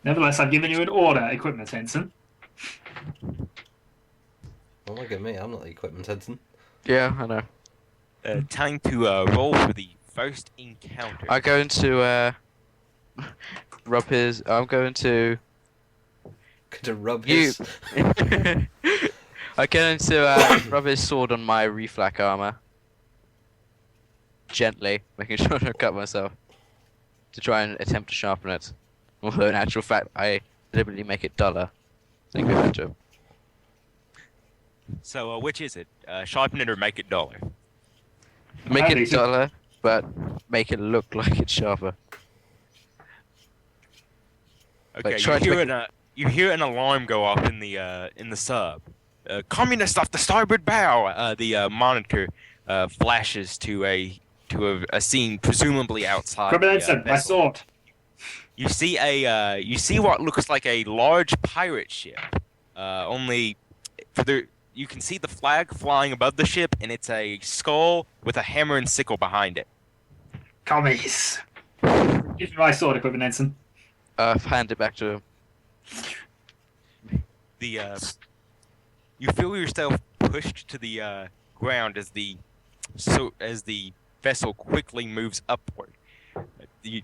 Nevertheless, I've given you an order, equipment ensign. Well, look at me. I'm not the equipment ensign. Yeah, I know. Time to roll for the first encounter. I'm going to rub his. I'm going to. To rub You- his. I'm going to rub his sword on my reflect armor. Gently, making sure I don't cut myself. To try and attempt to sharpen it. Although in actual fact, I deliberately make it duller. So you go back to it. So, which is it? Sharpen it or make it duller? Make Ah, it decent. duller, but make it look like it's sharper. Okay, try to make you hear an alarm go off in the sub. Communist off the starboard bow. The monitor flashes to a scene presumably outside. Equipment the, ensign, my vessel. sword. You see what looks like a large pirate ship. You can see the flag flying above the ship, and it's a skull with a hammer and sickle behind it. Commies. Give me my sword, equipment ensign. Hand it back to him. You feel yourself pushed to the ground as the vessel quickly moves upward. You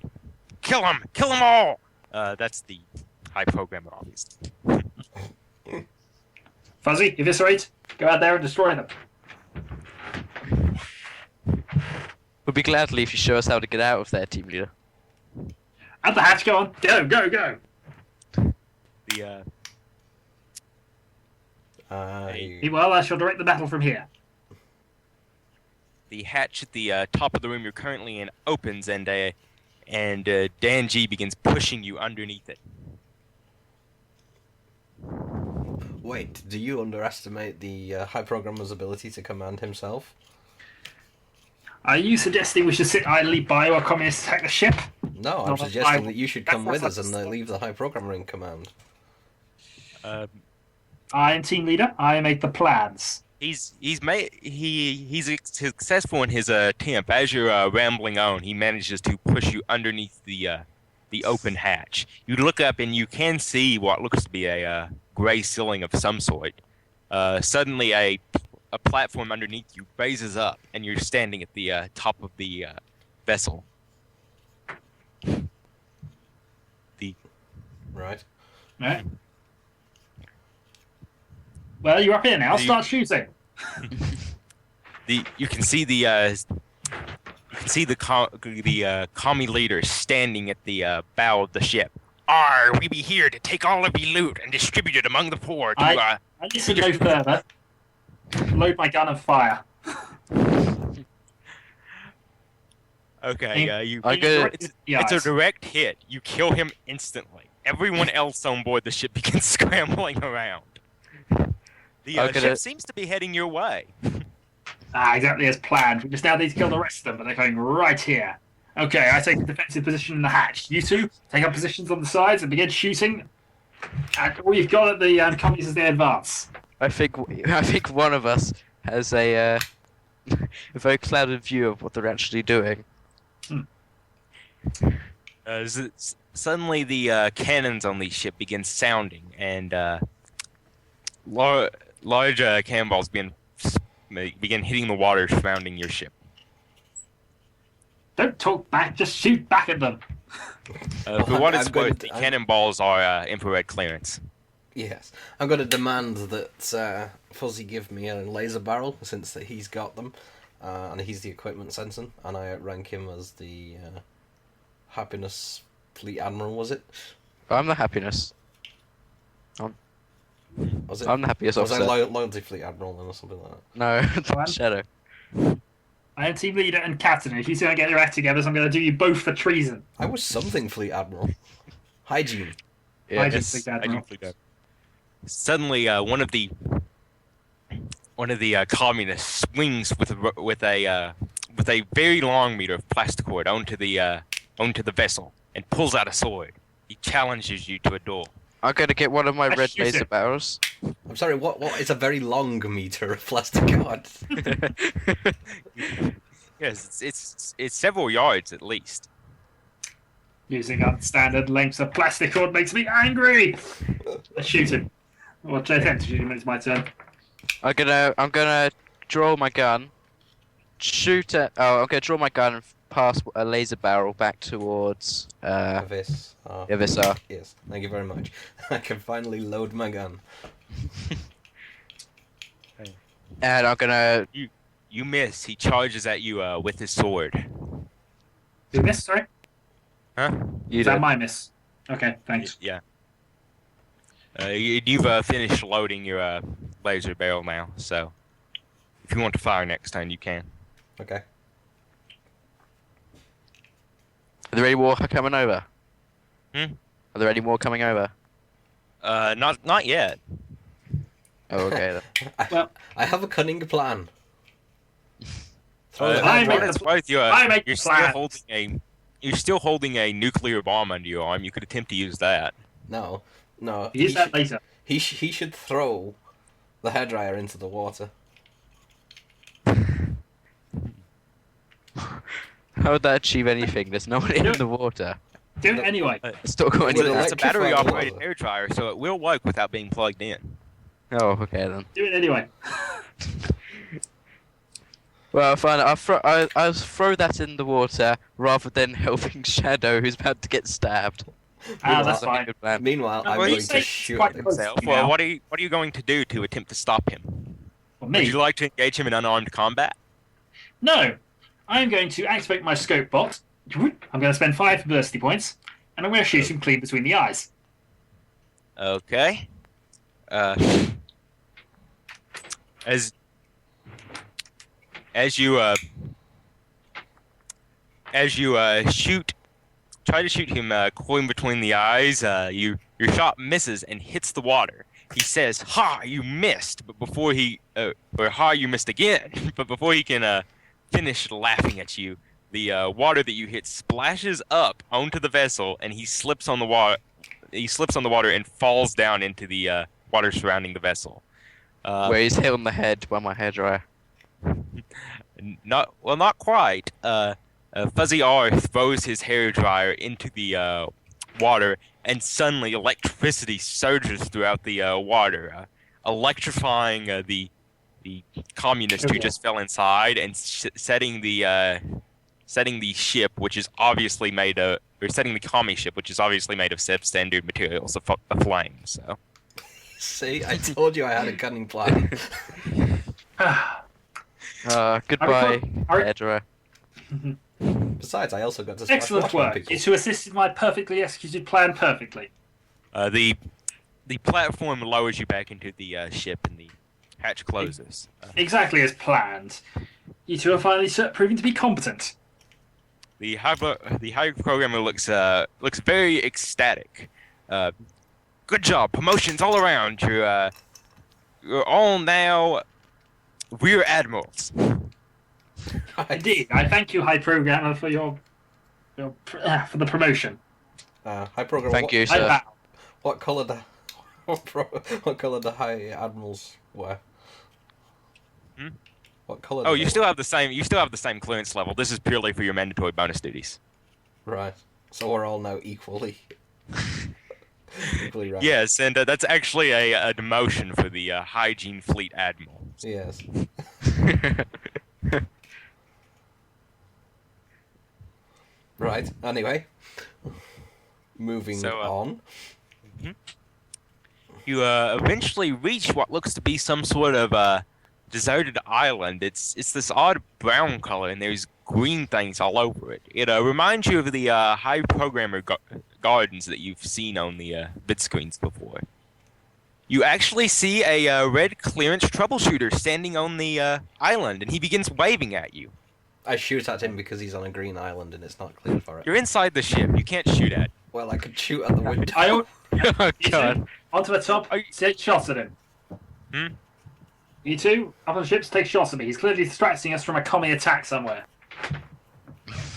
kill them all. That's the high programmer, obviously. Fuzzy, eviscerate. Go out there and destroy them. We'll be gladly if you show us how to get out of there, team leader. At the hatch, go on. Go, go, go. Well, I shall direct the battle from here. The hatch at the top of the room you're currently in opens, and Dan G begins pushing you underneath it. Wait, do you underestimate the high programmer's ability to command himself? Are you suggesting we should sit idly by while communists attack the ship? No, I'm No, suggesting I- that you should that's come not with us such and a- leave the high programmer in command. I am team leader. I make the plans. He's successful in his attempt. As you're rambling on, he manages to push you underneath the open hatch. You look up and you can see what looks to be a gray ceiling of some sort. Suddenly, a platform underneath you raises up, and you're standing at the top of the vessel. Right. Right. Well, you're up here now. Do you- Start shooting. You can see the commie leader standing at the bow of the ship. "Arr, we be here to take all of your loot and distribute it among the poor to I need to go further. Load my gun and fire. Okay, I get it's Yes. a direct hit. You kill him instantly. Everyone else on board the ship begins scrambling around. The I get ship it. seems to be heading your way. Exactly as planned. We just now need to kill the rest of them, but they're coming right here. Okay, I take a defensive position in the hatch. You two take up positions on the sides and begin shooting at all you've got at the commies as they advance. I think one of us has a very clouded view of what they're actually doing. Suddenly, the cannons on the ship begin sounding, and large cannonballs begin hitting the water surrounding your ship. Don't talk back, just shoot back at them. For what it's I'm going worth, to- the cannonballs are infrared clearance. Yes. I'm going to demand that Fuzzy give me a laser barrel, since that he's got them, and he's the equipment ensign, and I outrank him as the Happiness Fleet Admiral, was it? I'm the happiness. Was it? I'm the happiest was I officer. Loyalty Fleet Admiral then, or something like that? No, Well, Shadow. I am team leader and captain. If you two don't get your act together, so I'm going to do you both for treason. I was something Fleet Admiral. Hygiene. Yeah. I just think that. I do believe that. Suddenly, one of the communists swings with a very long meter of plastic cord onto the vessel and pulls out a sword. He challenges you to a duel. I'm gonna get one of my I red shoot laser it. barrels. I'm sorry, what is a very long meter of plastic card? Yes, it's several yards at least. Using unstandard lengths of plastic cord makes me angry. I shoot him. Or attempt to shoot him. It's my turn. I'm gonna draw my gun, shoot at. Oh, I'm gonna draw my gun and pass a laser barrel back towards This. Ivisar. Yes, thank you very much. I can finally load my gun. And I'm gonna. You miss. He charges at you with his sword. Did you miss? Sorry. Huh? You Is that did. my miss? Okay, thanks. Yeah. You've finished loading your laser barrel now, so if you want to fire next time, you can. Okay. Are there any more coming over? Hmm? Are there any more coming over? Not yet. Oh, okay then. I have a cunning plan. Throw the I head make right- It's both I make you're still plans. you're still holding a nuclear bomb under your arm. You could attempt to use that. No. Use that later. He should throw the hairdryer into the water. How would that achieve anything? There's no one in the water. Do it anyway. It's not going With anywhere. It's a electrify the battery-operated water. hair dryer, so it will work without being plugged in. Oh, okay then. Do it anyway. Well, fine. I'll throw that in the water rather than helping Shadow, who's about to get stabbed. That's Sounds like a fine. good plan. Meanwhile, No, I'm well, you going say to shoot quite at him. close. So, You well, know. what are you going to do to attempt to stop him? For Would me, you like to engage him in unarmed combat? no. I'm going to activate my scope bot. I'm going to spend 5 diversity points, and I'm going to shoot him clean between the eyes. Okay. As you try to shoot him clean between the eyes, your shot misses and hits the water. He says, "Ha! You missed!" But before or "Ha! You missed again!" But before he can finish laughing at you, the water that you hit splashes up onto the vessel, and he slips on the water. He slips on the water and falls down into the water surrounding the vessel. Where he's hit on the head by my hairdryer. Not quite. Fuzzy R throws his hairdryer into the water, and suddenly electricity surges throughout the water, electrifying the communist who Okay. just fell inside and setting the ship, which is obviously made of, or setting the commie ship, which is obviously made of substandard materials, aflame. So. See, I told you I had a cunning plan. Goodbye, Are- hairdryer. Besides, I also got to splash Excellent water on work. people. It's to assist my perfectly executed plan perfectly. The platform lowers you back into the ship, and the hatch closes. Exactly as planned. You two are finally proving to be competent. The high programmer looks very ecstatic. Good job, promotions all around. You're all now rear admirals. Indeed, I thank you, High Programmer, for for the promotion. High program. Thank you, I sir. bow. What colour the what colour the high admirals wear? Hmm? What colour? Oh, do you they still have the same clearance level. This is purely for your mandatory bonus duties. wear? Right. So we're all now equally right. Yes, and that's actually a demotion for the hygiene fleet admiral. Yes. Right. Anyway, moving So, on. You eventually reach what looks to be some sort of deserted island. It's this odd brown color, and there's green things all over it. It reminds you of the high programmer gardens that you've seen on the vid screens before. You actually see a red clearance troubleshooter standing on the island, and he begins waving at you. I shoot at him because he's on a green island and it's not clear for it. You're inside the ship. You can't shoot at. Well, I could shoot at the window. I Oh you god. two, onto the top, Are you- take shots at him. Hmm? You two, up on the ships, take shots at me. He's clearly distracting us from a commie attack somewhere.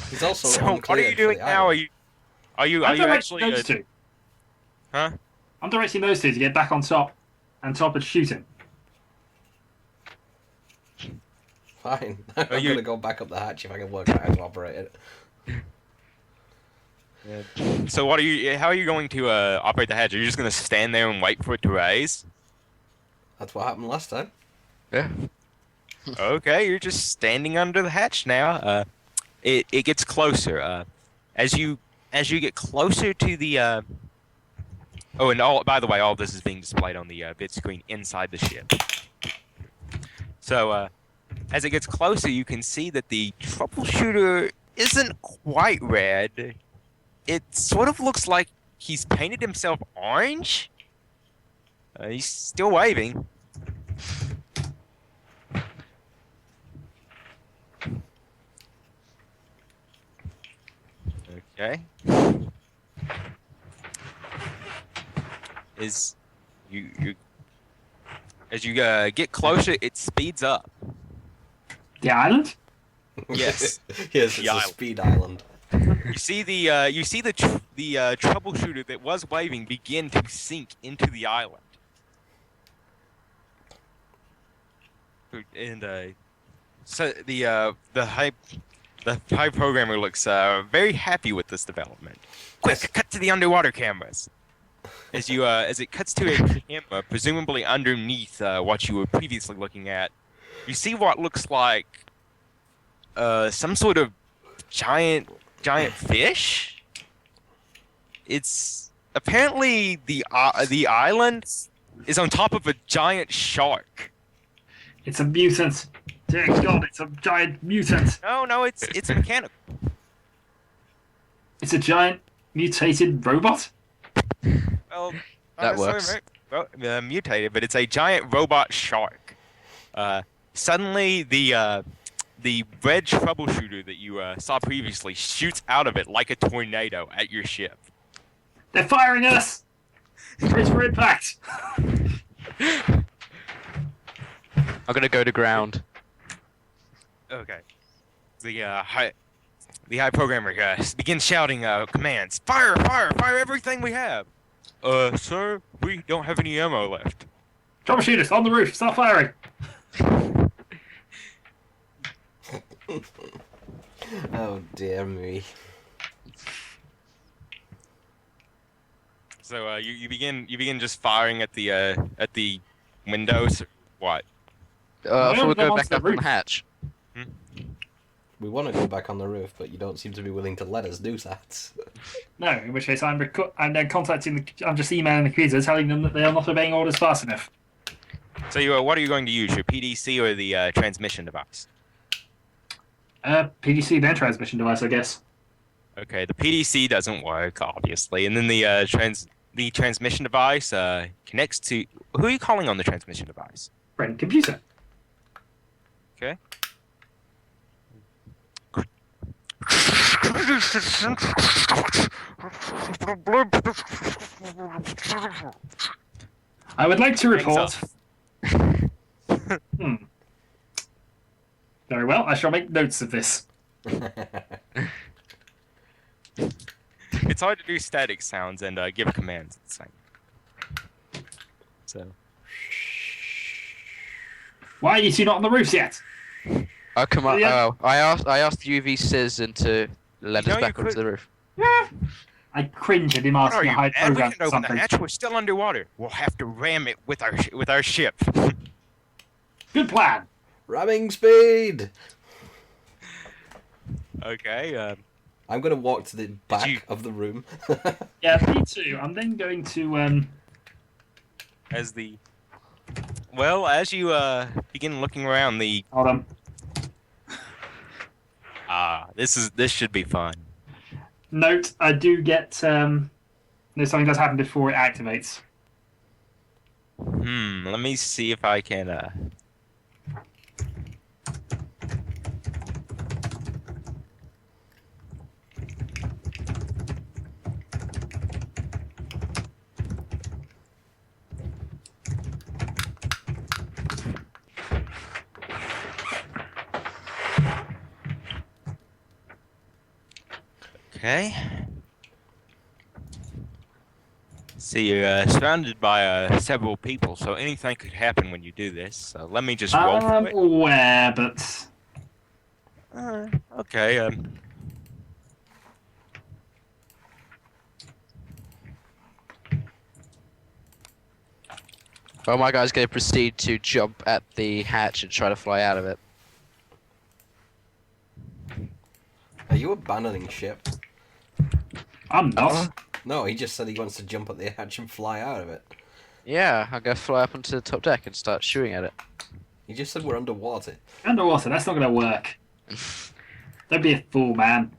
He's also So what are uncleared you for doing the now? island. Are you I'm directing actually? those two. Huh? I'm directing those two to get back on top and shoot him. Fine. I'm you- gonna go back up the hatch if I can work out how to operate it. So what are you? How are you going to operate the hatch? Are you just going to stand there and wait for it to raise? That's what happened last time. Yeah. Okay, you're just standing under the hatch now. It gets closer. As you get closer to the oh, and by the way, all this is being displayed on the vid screen inside the ship. So as it gets closer, you can see that the troubleshooter isn't quite red. It sort of looks like he's painted himself orange. He's still waving. Okay. As you get closer, it speeds up. The island? Yes. Yes, The it's a island. speed island. You see the troubleshooter that was waving begin to sink into the island. And so the high programmer looks very happy with this development. Quick, cut to the underwater cameras. As it cuts to a camera, presumably underneath what you were previously looking at, you see what looks like some sort of giant fish. It's apparently the island is on top of a giant shark. It's a mutant. Dear God, it's a giant mutant. No, it's mechanical. It's a giant mutated robot? Well, That not necessarily works. Mutated, but it's a giant robot shark. Suddenly, the red troubleshooter that you saw previously shoots out of it like a tornado at your ship. They're firing us! Brace for impact! I'm gonna go to ground. Okay. The high programmer begins shouting commands. Fire! Fire! Fire everything we have! Sir, we don't have any ammo left. Troubleshooters, on the roof, start firing! Oh dear me. So you begin just firing at the windows. What? I Well, thought we'd go go onto back the up on roof. the hatch. We want to go back on the roof, but you don't seem to be willing to let us do that. No, in which case I'm then contacting I'm just emailing the computer telling them that they are not obeying orders fast enough. So what are you going to use? Your PDC or the transmission device? PDC then transmission device, I guess. Okay, the PDC doesn't work, obviously, and then the transmission device connects to. Who are you calling on the transmission device? Friend computer. Okay. I would like to report. Hangs Very well, I shall make notes of this. It's hard to do static sounds and give commands at the same. So. Why are you two not on the roofs yet? Oh come on! Yeah. Oh, I asked UV Citizen to let You us know back you onto could- the roof. I cringe at him What are asking a you, high mad? We program can for open the something. hatch. We're still underwater. We'll have to ram it with our ship. Good plan. Ramming speed! Okay. I'm going to walk to the back you- of the room. Yeah, me too. I'm then going to As you begin looking around, hold on. this should be fun. Note, I do get no, something does happen before it activates. Let me see if I can. Okay. See, you're surrounded by several people, so anything could happen when you do this. So let me just roll for I'm it. aware, but Okay. Well, my guy's going to proceed to jump at the hatch and try to fly out of it. Are you abandoning ship? I'm not. No, he just said he wants to jump at the hatch and fly out of it. Yeah, I'll go fly up onto the top deck and start shooting at it. He just said we're underwater. Underwater, that's not going to work. Don't be a fool, man.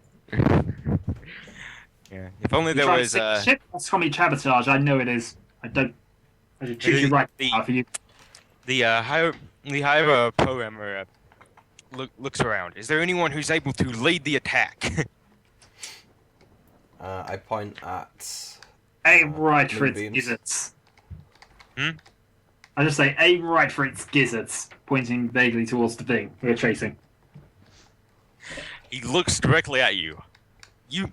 Yeah. If only You there try to was sink the ship? That's comedy sabotage. I know it is. I should choose you right now for you. the higher programmer looks around. Is there anyone who's able to lead the attack? I point at... Aim right for its moonbeams. gizzards. Hmm? I just say aim right for its gizzards, pointing vaguely towards the thing we're chasing. He looks directly at you. You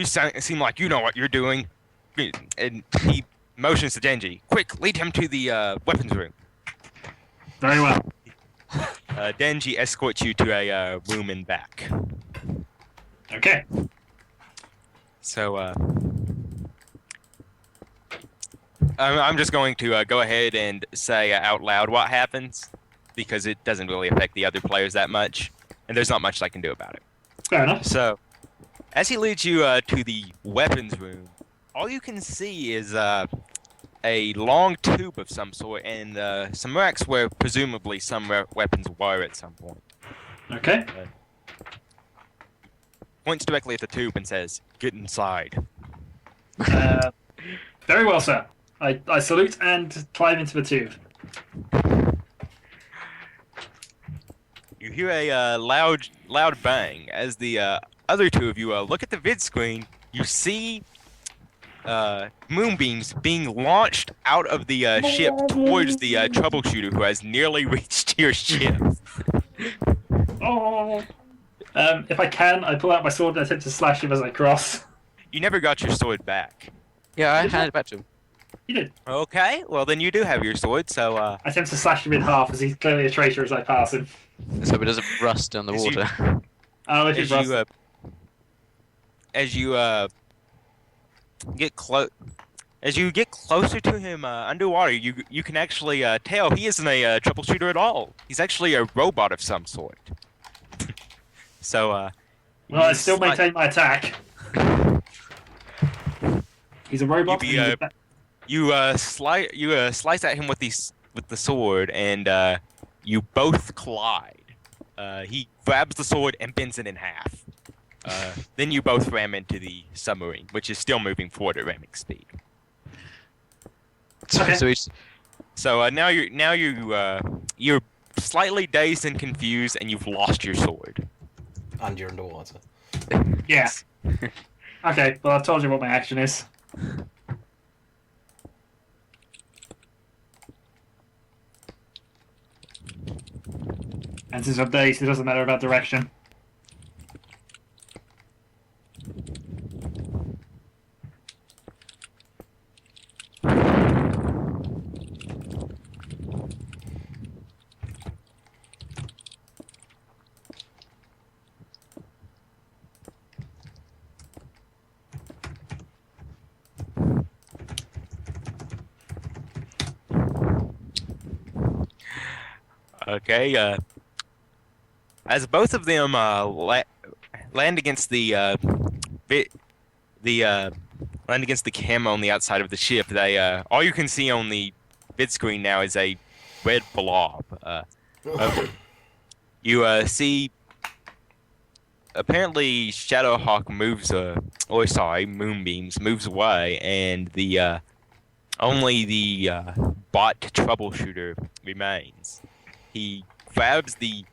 seem like you know what you're doing. And he motions to Denji. Quick, lead him to the weapons room. Very well. Denji escorts you to a room and back. Okay. So, I'm just going to go ahead and say out loud what happens, because it doesn't really affect the other players that much, and there's not much I can do about it. Fair enough. So, as he leads you to the weapons room, all you can see is a long tube of some sort and some racks where presumably some weapons were at some point. Okay. Points directly at the tube and says, "Get inside." Very well, sir. I salute and climb into the tube. You hear a loud bang as the other two of you look at the vid screen. You see moonbeams being launched out of the ship towards the troubleshooter who has nearly reached your ship. Oh. If I can, I pull out my sword and attempt to slash him as I cross. You never got your sword back. Yeah, I handed it back to him. You did. Okay, well then you do have your sword, so I attempt to slash him in half as he's clearly a traitor as I pass him. So it doesn't rust on the As you- water. Oh, if as it you get closer to him underwater, you can actually tell he isn't a troubleshooter at all. He's actually a robot of some sort. So well, I he's still not- maintain my attack. He's a robot. You be, and he's a- slice at him with the sword, and you both collide. He grabs the sword and bends it in half. Then you both ram into the submarine, which is still moving forward at ramming speed. Okay. So he's, So now you're slightly dazed and confused, and you've lost your sword. And you're underwater. Yeah. Okay, well, I've told you what my action is. And since I'm dazed, it doesn't matter about direction. Okay. As both of them land against the land against the cam on the outside of the ship, they all you can see on the vid screen now is a red blob. You see. Apparently, Shadowhawk Moonbeams moves away, and the only the bot troubleshooter remains. He grabs the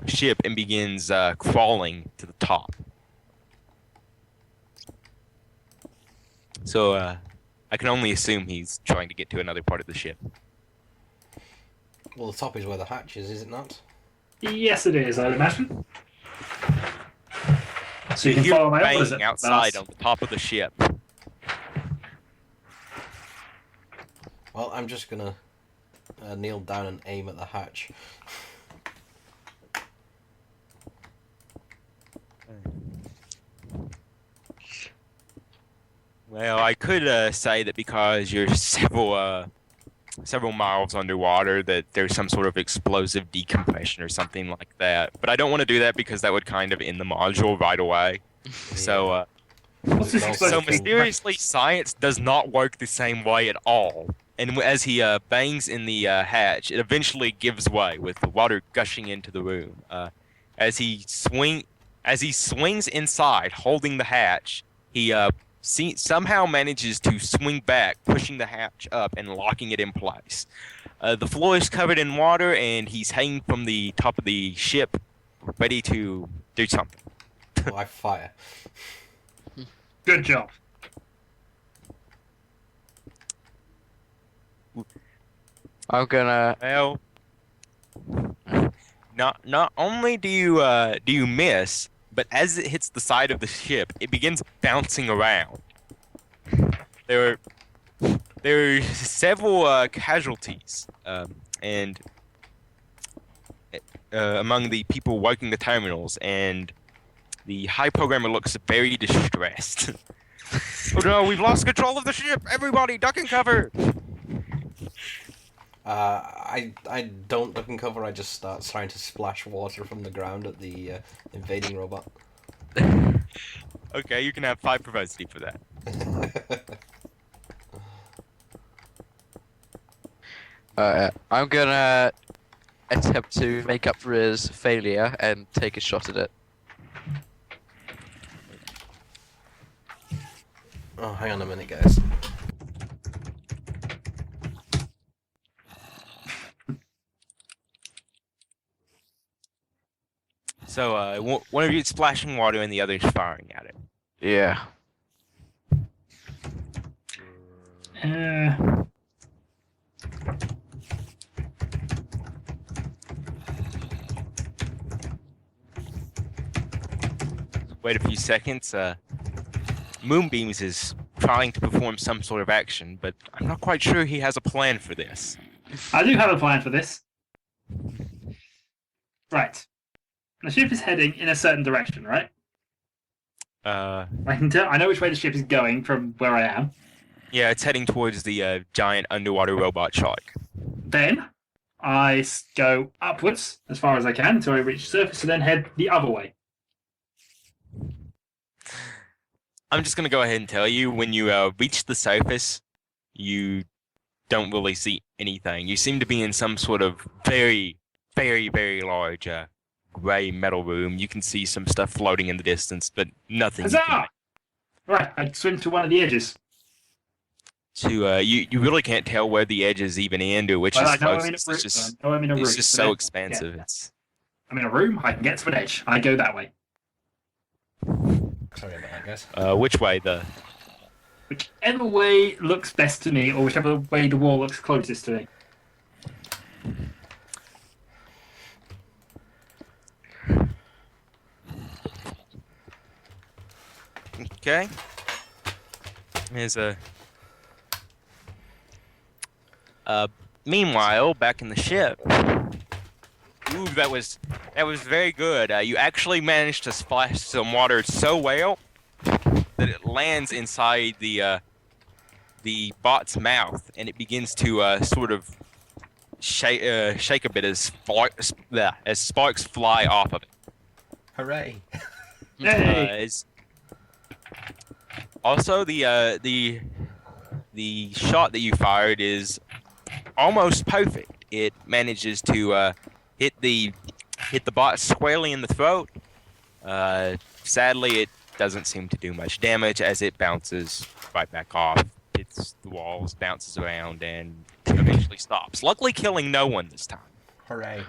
ship and begins crawling to the top. So I can only assume he's trying to get to another part of the ship. Well, the top is where the hatch is it not? Yes, it is, I'd imagine. So you can hear follow my banging orders. outside on the top of the ship. Well, I'm just gonna kneel down and aim at the hatch. Well, I could say that because you're several miles underwater, that there's some sort of explosive decompression or something like that. But I don't want to do that because that would kind of end the module right away. So, What's this So so explosive thing? mysteriously, science does not work the same way at all. And as he bangs in the hatch, it eventually gives way with the water gushing into the room. As he swings inside, holding the hatch, he somehow manages to swing back, pushing the hatch up and locking it in place. The floor is covered in water, and he's hanging from the top of the ship, ready to do something. Live fire. Good job. I'm gonna. Well, not only do you miss, but as it hits the side of the ship, it begins bouncing around. There are several casualties, and among the people working the terminals, and the high programmer looks very distressed. Oh no, we've lost control of the ship! Everybody, duck and cover! I don't duck and cover. I just start trying to splash water from the ground at the invading robot. Okay, you can have 5 provocity for that. I'm gonna attempt to make up for his failure and take a shot at it. Oh, hang on a minute, guys. So, one of you is splashing water and the other is firing at it. Yeah. Wait a few seconds. Moonbeams is trying to perform some sort of action, but I'm not quite sure he has a plan for this. I do have a plan for this. Right. The ship is heading in a certain direction, right? Uh, I can tell. I know which way the ship is going from where I am. yeah, it's heading towards the giant underwater robot shark. Then I go upwards as far as I can until I reach the surface, and then head the other way. I'm just gonna go ahead and tell you, when you reach the surface, you don't really see anything. You seem to be in some sort of very, very, very large gray metal room. You can see some stuff floating in the distance, but nothing. Huzzah! Right, I swim to one of the edges. You really can't tell where the edges even end or which Well, is I know I'm in a closest. room. It's I know I'm in a room. just so so then- expansive. yeah. It's I'm in a room. I can get to an edge. I go that way. Sorry about that, guys. which way the Whichever way looks best to me, or whichever way the wall looks closest to me. okay. There's a. Meanwhile, back in the ship. Ooh, that was very good. You actually managed to splash some water so well that it lands inside the bot's mouth, and it begins to sort of shake a bit as sparks fly off of it. Hooray! Hey! Also, the shot that you fired is almost perfect. It manages to hit the bot squarely in the throat. Sadly, it doesn't seem to do much damage as it bounces right back off, hits the walls, bounces around, and eventually stops. Luckily, killing no one this time. Hooray!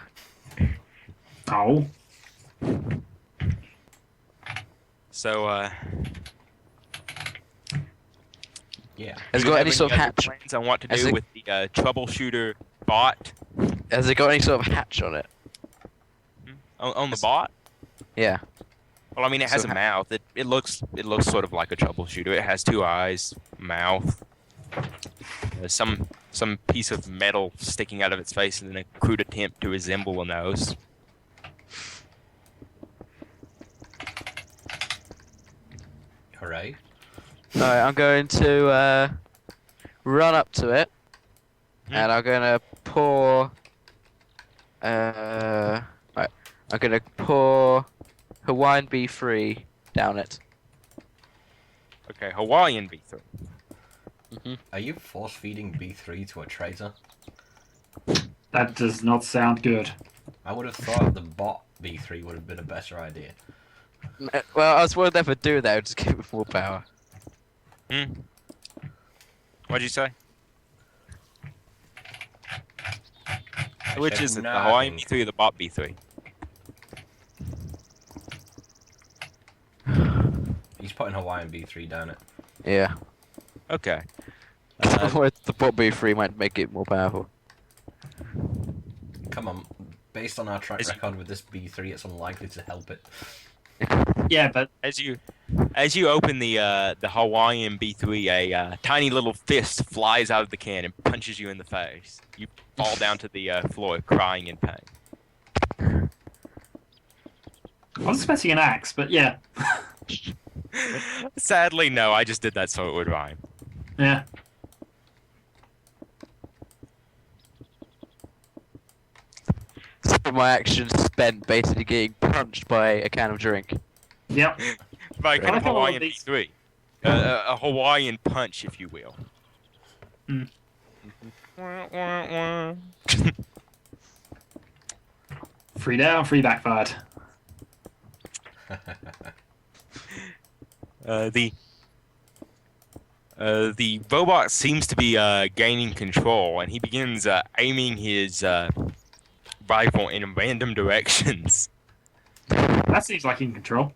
Oh. So, Yeah. Has do it you got have any sort of other hatch? plans on what to Has do it- with the troubleshooter bot Has it got any sort of hatch on it? on the bot? Yeah. Well, I mean, it has So a mouth. It looks sort of like a troubleshooter. It has 2 eyes, mouth, some piece of metal sticking out of its face in a crude attempt to resemble a nose. Hooray! Alright, I'm going to run up to it, and I'm going to pour. Right, I'm going to pour Hawaiian B3 down it. Okay, Hawaiian B3. Are you force feeding B3 to a traitor? That does not sound good. I would have thought the bot B3 would have been a better idea. Well, I was worried if I do that, I would just give it more power. What'd you say? I Which said is it, the nothing. Hawaiian B3 or the bot B3? He's putting Hawaiian B3 down it. Yeah. Okay. I'm worried the bot B3 might make it more powerful. Come on, based on our track Is- record with this B3, it's unlikely to help it. Yeah, but As you open the Hawaiian B3, a tiny little fist flies out of the can and punches you in the face. You fall down to the floor, crying in pain. I was expecting an axe, but yeah. Sadly, no. I just did that so it would rhyme. Yeah. So my action spent basically getting punched by a can of drink. Yep. Like I a like how all Hawaiian these- B3. A Hawaiian punch, if you will. Mm. Free down, free backfired. The robot seems to be gaining control, and he begins aiming his rifle in random directions. That seems like in control.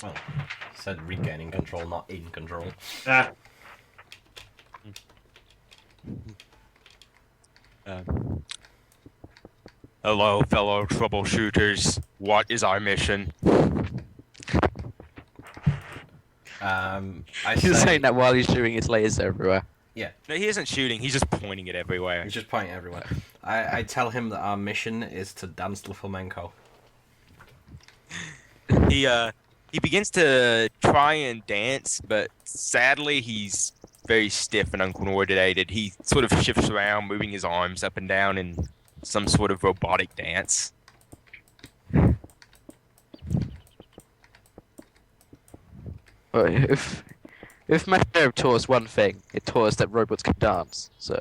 Well, he said regaining control, not in control. Hello, fellow troubleshooters. What is our mission? I He's say saying that while he's shooting his lasers everywhere. No, he isn't shooting. He's just pointing it everywhere. he's just pointing everywhere. I tell him that our mission is to dance the flamenco. He begins to try and dance, but sadly he's very stiff and uncoordinated. He sort of shifts around, moving his arms up and down in some sort of robotic dance. Well, if Master taught us one thing, it taught us that robots can dance. So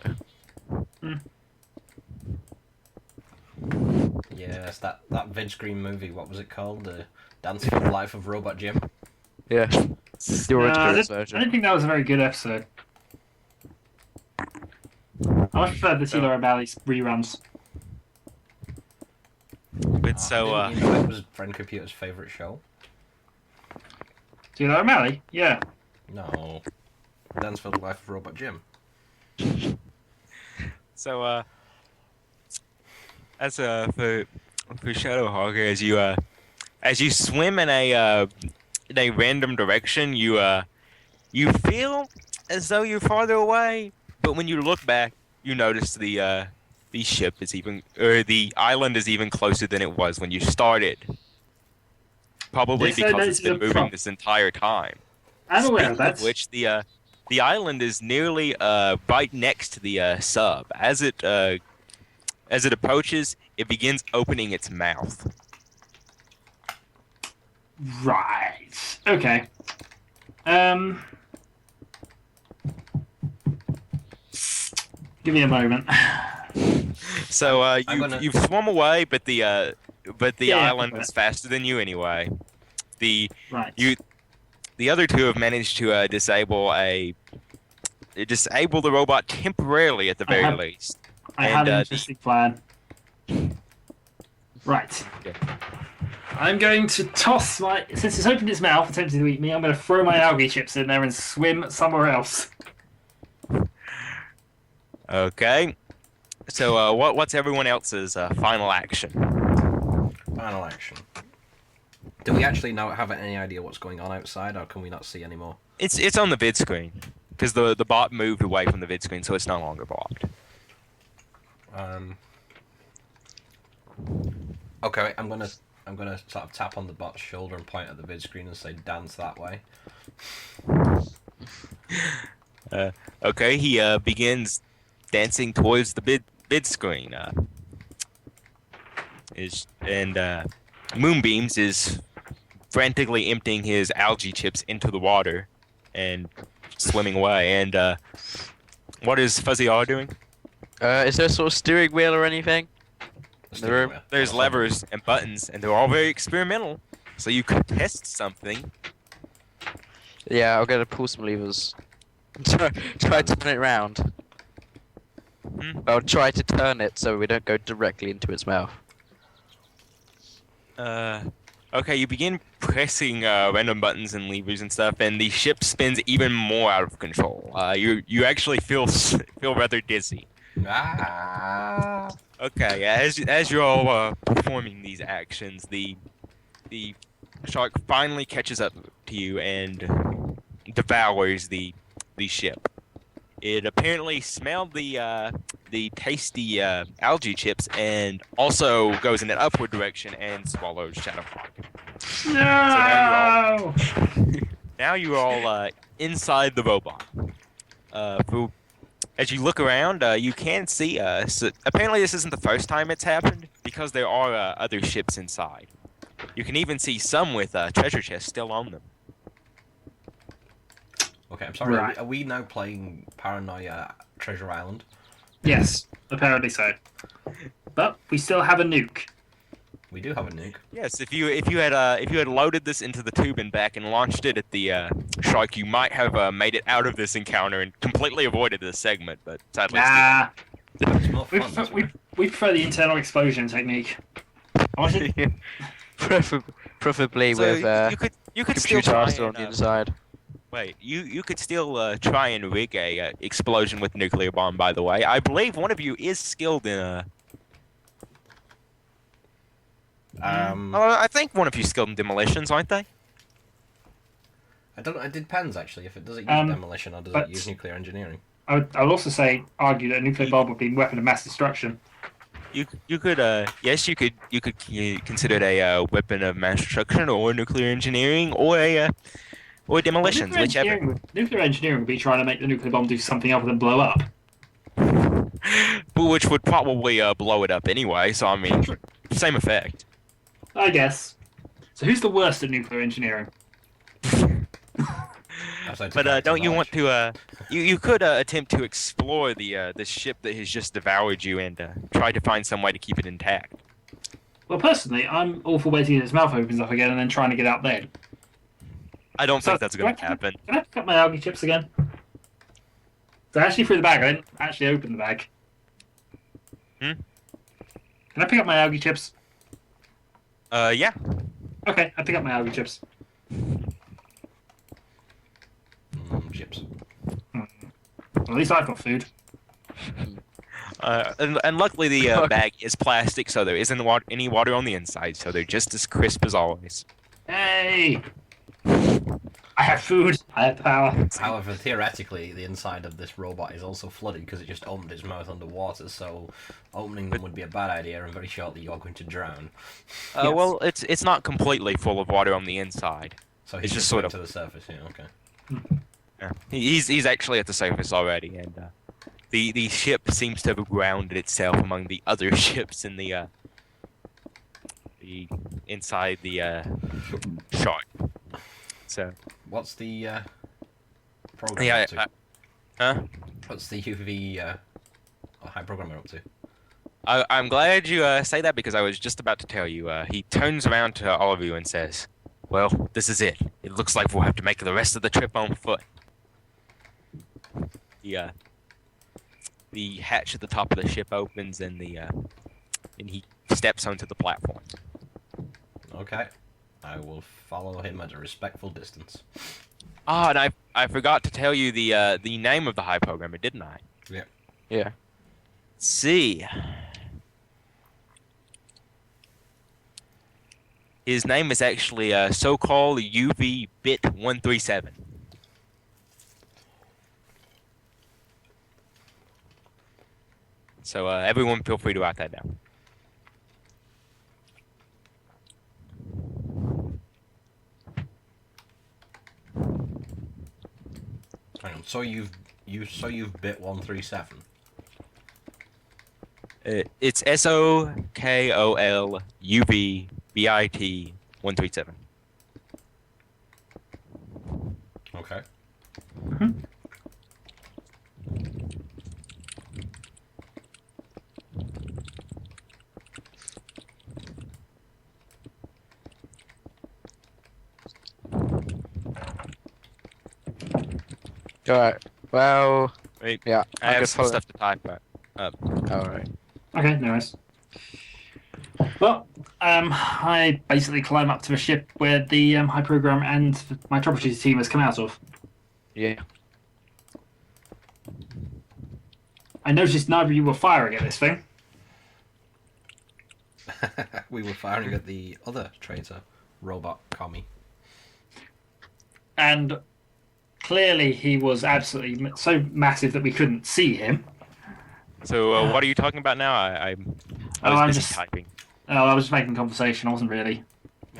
Yes, that Vince Green movie, what was it called? The Dance for the Life of Robot Jim? yeah, the I original didn't version. think that was a very good episode. I much prefer the Tilo O'Malley's reruns. But so, Didn't you know it was Friend Computer's favourite show? Tilo O'Malley? Yeah. No. Dance for the Life of Robot Jim. so, as for Shadowhawk, as you swim in a random direction, you feel as though you're farther away, but when you look back, you notice the ship is the island is even closer than it was when you started. Probably They said because this it's is been a moving prop. this entire time. I'm aware Speaking of that. of which, the island is nearly right next to the sub. As it approaches, it begins opening its mouth. Right. Okay. Give me a moment. So you've swum away, but the Yeah, island okay. is faster than you anyway. The Right. other two have managed to disable the robot temporarily at the very have- least. I have and, an the- interesting plan. Right. Okay. I'm going to toss my. Since it's opened its mouth, attempting to eat me, I'm going to throw my algae chips in there and swim somewhere else. Okay. So what's everyone else's final action? Final action. Do we actually have any idea what's going on outside, or can we not see anymore? It's on the vid screen because the bot moved away from the vid screen, so it's no longer blocked. Okay, I'm gonna I'm gonna sort of tap on the bot's shoulder and point at the vid screen and say, "Dance that way." Okay, he begins dancing towards the bid screen. Moonbeams is frantically emptying his algae chips into the water and swimming away. And what is Fuzzy R doing? Is there a sort of steering wheel or anything? Steering wheel. There's Awesome. levers and buttons, and they're all very experimental. So you could test something. Yeah, I'll gotta pull some levers. Try to turn it round. Hmm? I'll try to turn it so we don't go directly into its mouth. Okay, you begin pressing random buttons and levers and stuff, and the ship spins even more out of control. You actually feel rather dizzy. Ah. Okay, as you're all performing these actions, the shark finally catches up to you and devours the ship. It apparently smelled the tasty algae chips and also goes in an upward direction and swallows Shadowhawk. No! Now you're all inside the robot. As you look around, you can see. So apparently, this isn't the first time it's happened because there are other ships inside. You can even see some with treasure chests still on them. Okay, I'm sorry. Right. Are we now playing Paranoia Treasure Island? Yes, apparently so. But we still have a nuke. We do have a nuke. Yes, if you had loaded this into the tube and back and launched it at the shark, you might have made it out of this encounter and completely avoided this segment. But sadly, it's Nah, It's more we fun. prefer, this we, way. we prefer the internal explosion technique. Honestly, Preferably So with you could still computer try master on and, the inside. wait, you could still try and rig a explosion with nuclear bomb. By the way, I believe one of you is skilled in I think one of you skilled in demolitions, aren't they? I don't know. It depends actually. If it does it use demolition or does but- it use nuclear engineering? I would also argue that a nuclear bomb would be a weapon of mass destruction. You could yes you could consider it a weapon of mass destruction or nuclear engineering or demolitions, whichever. Nuclear engineering would be trying to make the nuclear bomb do something other than blow up. Which would probably blow it up anyway. So I mean, same effect. I guess. So who's the worst at nuclear engineering? But don't you want to? You could attempt to explore the ship that has just devoured you and try to find some way to keep it intact. Well, personally, I'm all for waiting until his mouth opens up again and then trying to get out then. I don't So, think that's going to happen. Can I pick up my algae chips again? So I actually threw the bag. I didn't actually open the bag. Hmm? Can I pick up my algae chips? Yeah. Okay, I pick up my algae chips. Chips. Well, at least I've got food. And luckily the bag is plastic, so there isn't any water on the inside, so they're just as crisp as always. Hey! I have food. I have power. However, theoretically, the inside of this robot is also flooded because it just opened its mouth underwater. So, opening them would be a bad idea, and very shortly you are going to drown. Yes. Well, it's not completely full of water on the inside. So It's he's just just sort going of- to the surface. Yeah, okay. Yeah. He's actually at the surface already, and the ship seems to have grounded itself among the other ships in the inside the shark. So What's the program yeah, up to? huh? What's the UV high programmer up to? I'm glad you say that because I was just about to tell you. He turns around to all of you and says, "Well, this is it. It looks like we'll have to make the rest of the trip on foot." The hatch at the top of the ship opens and and he steps onto the platform. Okay. I will follow him at a respectful distance. Ah, and I forgot to tell you the name of the high programmer, didn't I? Yeah. Yeah. Let's see. His name is actually so-called UV Bit 137. So everyone, feel free to write that down. Hang on. So you've bit 137. It's SOKOLUVBIT 137. Okay. Alright. Well. Wait, Yeah. I have could some follow- stuff to type up. Alright. Okay, no worries. Well, I basically climb up to the ship where the high program and my troubleshooter team has come out of. Yeah. I noticed neither of you were firing at this thing. We were firing at the other traitor, robot commie. And clearly he was absolutely so massive that we couldn't see him. So what are you talking about now? I Oh, was I'm busy just- typing. Oh, I was just making conversation, I wasn't really.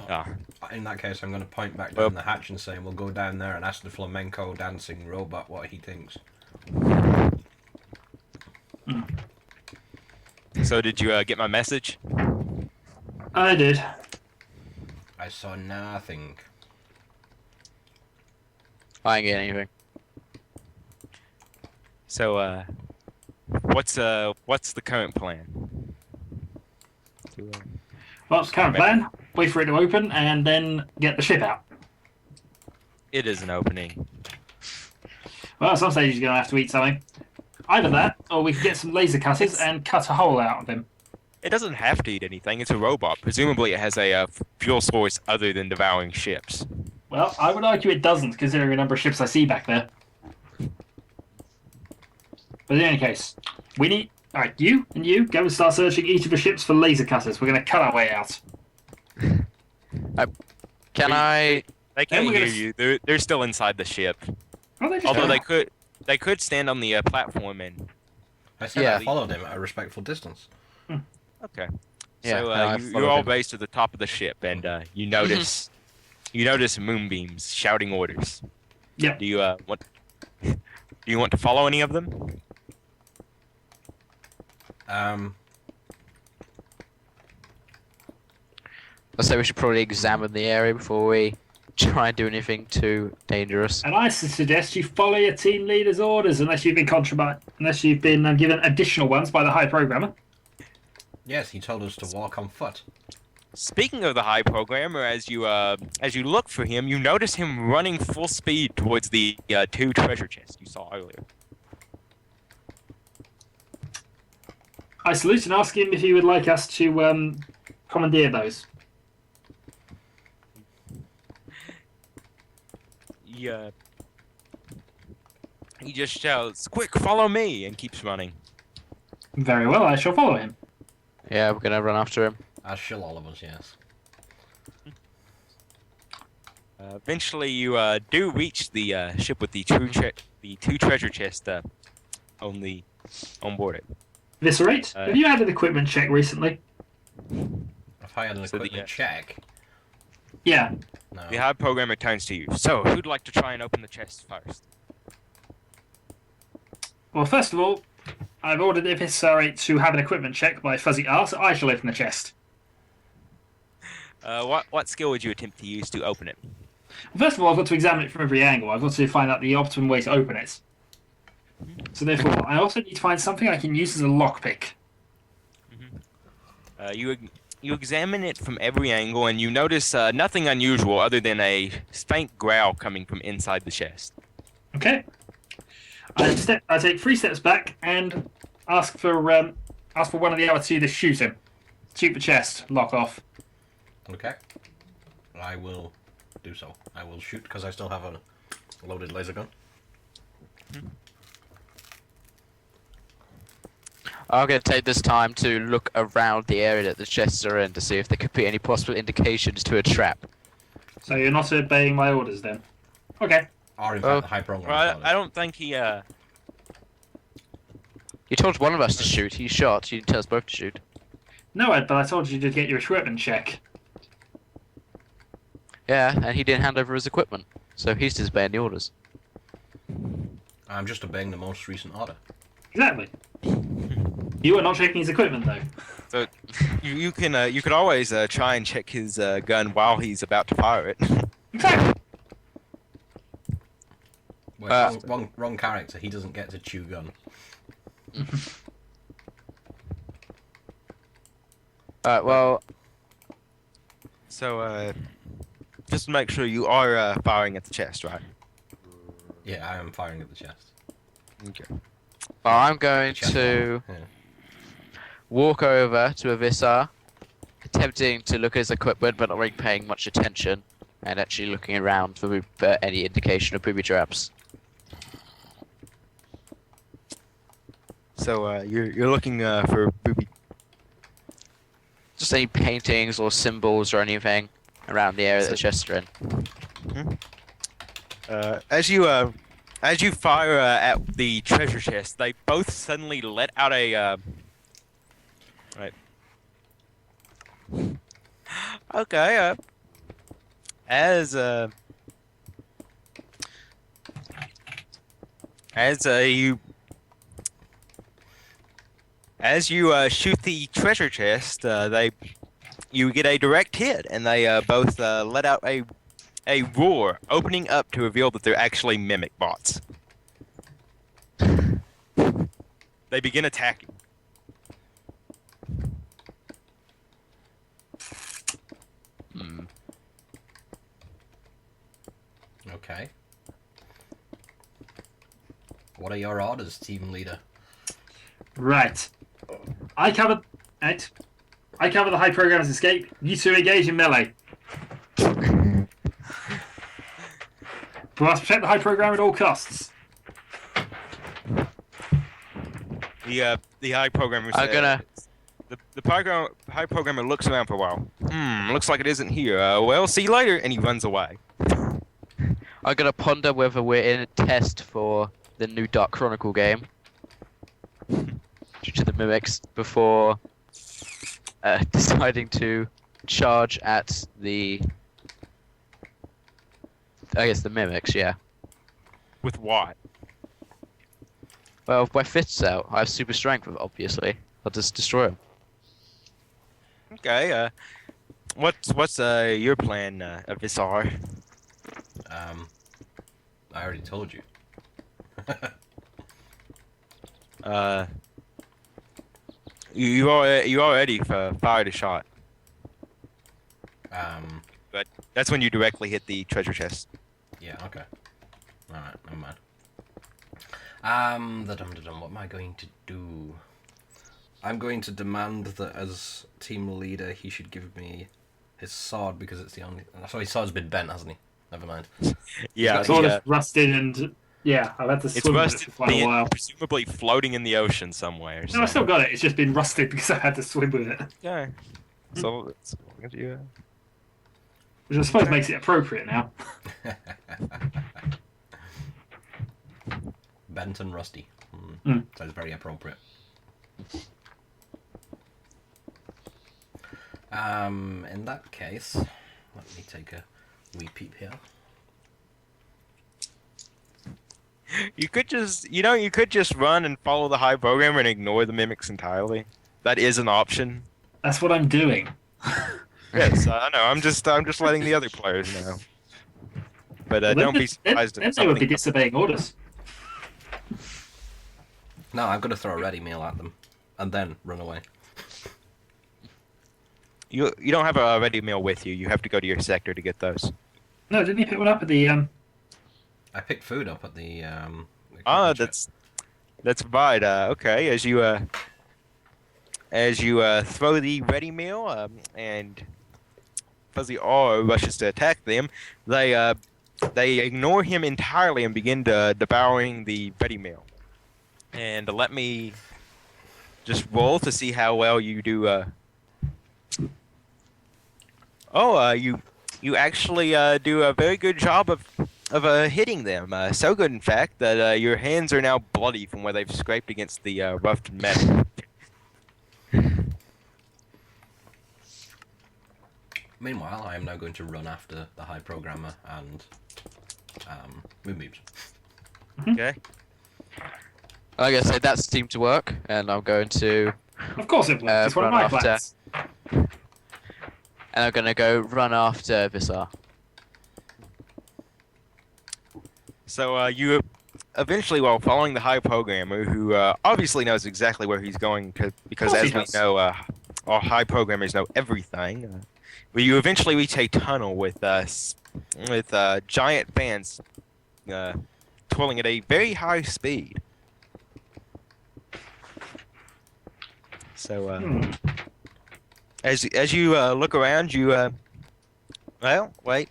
Ah. In that case, I'm going to point back Well- down the hatch and say we'll go down there and ask the flamenco dancing robot what he thinks. So did you get my message? I did. I saw nothing. I ain't getting anything. So what's the current plan? Well, current plan, wait for it to open and then get the ship out. It is an opening. Well, at some stage he's going to have to eat something. Either that, or we can get some laser cutters and cut a hole out of him. It doesn't have to eat anything. It's a robot. Presumably, it has a fuel source other than devouring ships. Well, I would argue it doesn't, considering the number of ships I see back there. But in any case, we need... Alright, you and you go and start searching each of the ships for laser cutters. We're going to cut our way out. Can I? They Then can't we're hear gonna you. They're still inside the ship. Oh, they just Although go they could stand on the platform and. I said Yeah. I followed him at a respectful distance. Okay. Yeah, So I you're followed all him. based at the top of the ship, and you notice moonbeams shouting orders. Yep. Do you want? Do you want to follow any of them? I say we should probably examine the area before we try and do anything too dangerous. And I suggest you follow your team leader's orders unless you've been given additional ones by the high programmer. Yes, he told us to walk on foot. Speaking of the high programmer, as you look for him, you notice him running full speed towards the two treasure chests you saw earlier. I salute and ask him if he would like us to commandeer those. He just shouts, "Quick, follow me!" and keeps running. Very well, I shall follow him. Yeah, we're gonna run after him. As shall all of us, yes. Eventually, you do reach the ship with the two treasure chests on board it. Viscerate, have you had an equipment check recently? If I had an So the, equipment check, Yeah. no. The high programmer turns to you. So, who'd like to try and open the chest first? Well, first of all, I've ordered if it's alright to have an equipment check by Fuzzy R, so I shall open the chest. What skill would you attempt to use to open it? Well, first of all, I've got to examine it from every angle. I've got to find out the optimum way to open it. So therefore, I also need to find something I can use as a lockpick. You examine it from every angle, and you notice nothing unusual other than a faint growl coming from inside the chest. Okay. I take 3 steps back and ask for one of the other two to shoot him. Shoot the chest. Lock off. Okay. I will do so. I will shoot because I still have a loaded laser gun. I'm gonna take this time to look around the area that the chests are in to see if there could be any possible indications to a trap. So you're not obeying my orders then? Okay. Or in Well, fact, the high program. Well, I don't think he. You told one of us to shoot. He shot. You didn't tell us both to shoot. No, Ed, but I told you to get your equipment check. Yeah, and he didn't hand over his equipment, so he's disobeying the orders. I'm just obeying the most recent order. Exactly. You are not checking his equipment, though. So you could always try and check his gun while he's about to fire it. Exactly. Well, wrong character. He doesn't get to chew gun. Alright, well, So just to make sure you are firing at the chest, right? Yeah, I am firing at the chest. Okay. I'm going Chest to armor, walk over to Avisar, attempting to look at his equipment, but not really paying much attention, and actually looking around for any indication of booby traps. So you're looking for booby. Just any paintings or symbols or anything around the area that the chests are in. As you fire at the treasure chest, they both suddenly let out a right. Okay. As you shoot the treasure chest, you get a direct hit, and they both let out a roar, opening up to reveal that they're actually mimic bots. They begin attacking. Okay. What are your orders, team leader? Right. I cover the high programmer's escape. You two engage in melee. We must protect the high programmer at all costs. The high programmer. I'm gonna. The high programmer looks around for a while. Looks like it isn't here. Well, see you later, and he runs away. I'm gonna ponder whether we're in a test for the new Dark Chronicle game due to the mimics before deciding to charge at the. I guess the mimics, yeah. With what? Well, if my fist's out, I have super strength, obviously. I'll just destroy them. Okay. What's your plan, Visar? I already told you. You already fired a shot, but that's when you directly hit the treasure chest. Yeah, okay. Alright, never mind. What am I going to do? I'm going to demand that as team leader he should give me his sword because it's the only... So his sword's been bent, hasn't he? Never mind. Yeah, It's all rusted and I've had to it's swim with it rusted, for quite a while. presumably floating in the ocean somewhere. No, I still got it. It's just been rusted because I had to swim with it, Yeah. So it's yeah. which I suppose makes it appropriate now. Bent and rusty. Sounds very appropriate. In that case, let me take a wee peep here. You could just run and follow the high programmer and ignore the mimics entirely. That is an option. That's what I'm doing. Yes, I know. I'm just letting the other players know. But Well, don't be surprised then if they would be something. disobeying orders. No, I'm going to throw a ready meal at them and then run away. You don't have a ready meal with you. You have to go to your sector to get those. No, didn't you pick one up at the I picked food up at the That's right. Okay, as you throw the ready meal, and Fuzzy R rushes to attack them, they ignore him entirely and begin devouring the ready meal. And let me just roll to see how well you do. You actually do a very good job of hitting them. So good, in fact, that your hands are now bloody from where they've scraped against the rough metal. Meanwhile, I am now going to run after the high programmer and Moonbeams. Okay. Like I said, that seemed to work, and I'm going to Of course it works. It's one of run my after. plans. and I'm gonna go run after Visar. So you eventually, while following the high programmer, who obviously knows exactly where he's going, because Of course as he we does. know, our high programmers know everything. But you eventually reach a tunnel with giant fans twirling at a very high speed. So as you look around, you well, wait.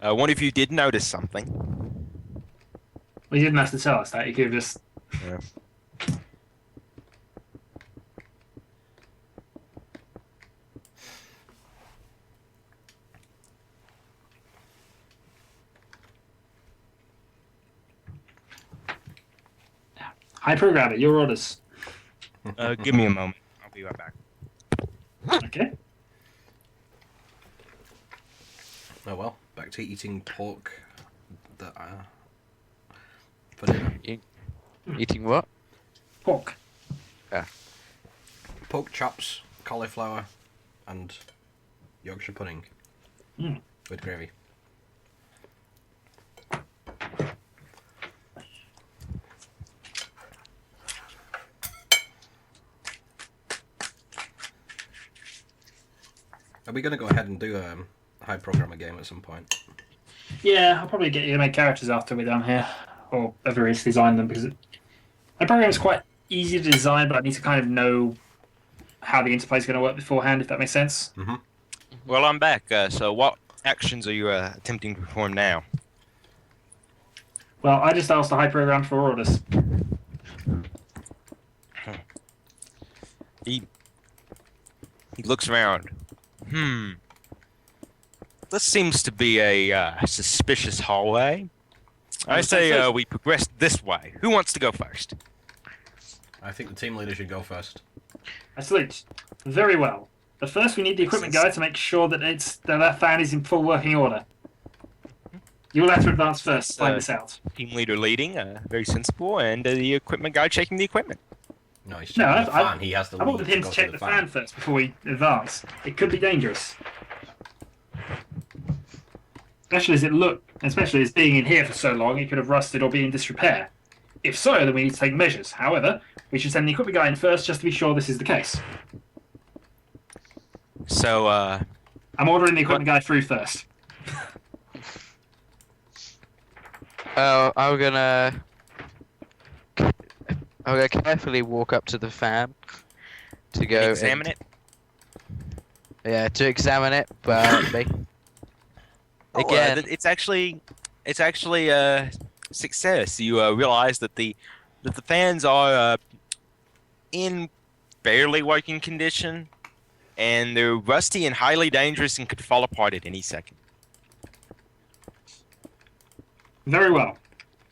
One of you did notice something. Well, you didn't have to tell us that. You could have just. Yeah. High programmer, your orders. Give me a moment. I'll be right back. Okay. Oh well, back to eating pork. That for dinner. Eating what? Pork. Pork chops, cauliflower, and Yorkshire pudding Mm. with gravy. Are we going to go ahead and do a high programmer game at some point? Yeah, I'll probably get you to make characters after we're done here, or ever is design them, because my program is quite easy to design, but I need to kind of know how the interplay is going to work beforehand, if that makes sense. Mm-hmm. Well, I'm back. So what actions are you attempting to perform now? Well, I just asked the high program for orders. He looks around. This seems to be a suspicious hallway. I say we progress this way. Who wants to go first? I think the team leader should go first. I salute. Very well. But first, we need the equipment guy to make sure that that fan is in full working order. You will have to advance first to find this out. Team leader leading, very sensible, and the equipment guy checking the equipment. No, he's checking the fan. He has to I lead wanted to him go to to check the fan first before we advance. It could be dangerous. Especially as being in here for so long, it could have rusted or be in disrepair. If so, then we need to take measures. However, we should send the equipment guy in first just to be sure this is the case. So, I'm ordering the equipment guy through first. I'm gonna carefully walk up to the fan to go examine it. Yeah, to examine it, but again, it's actually a success. You realize that the fans are in barely working condition, and they're rusty and highly dangerous and could fall apart at any second. Very well.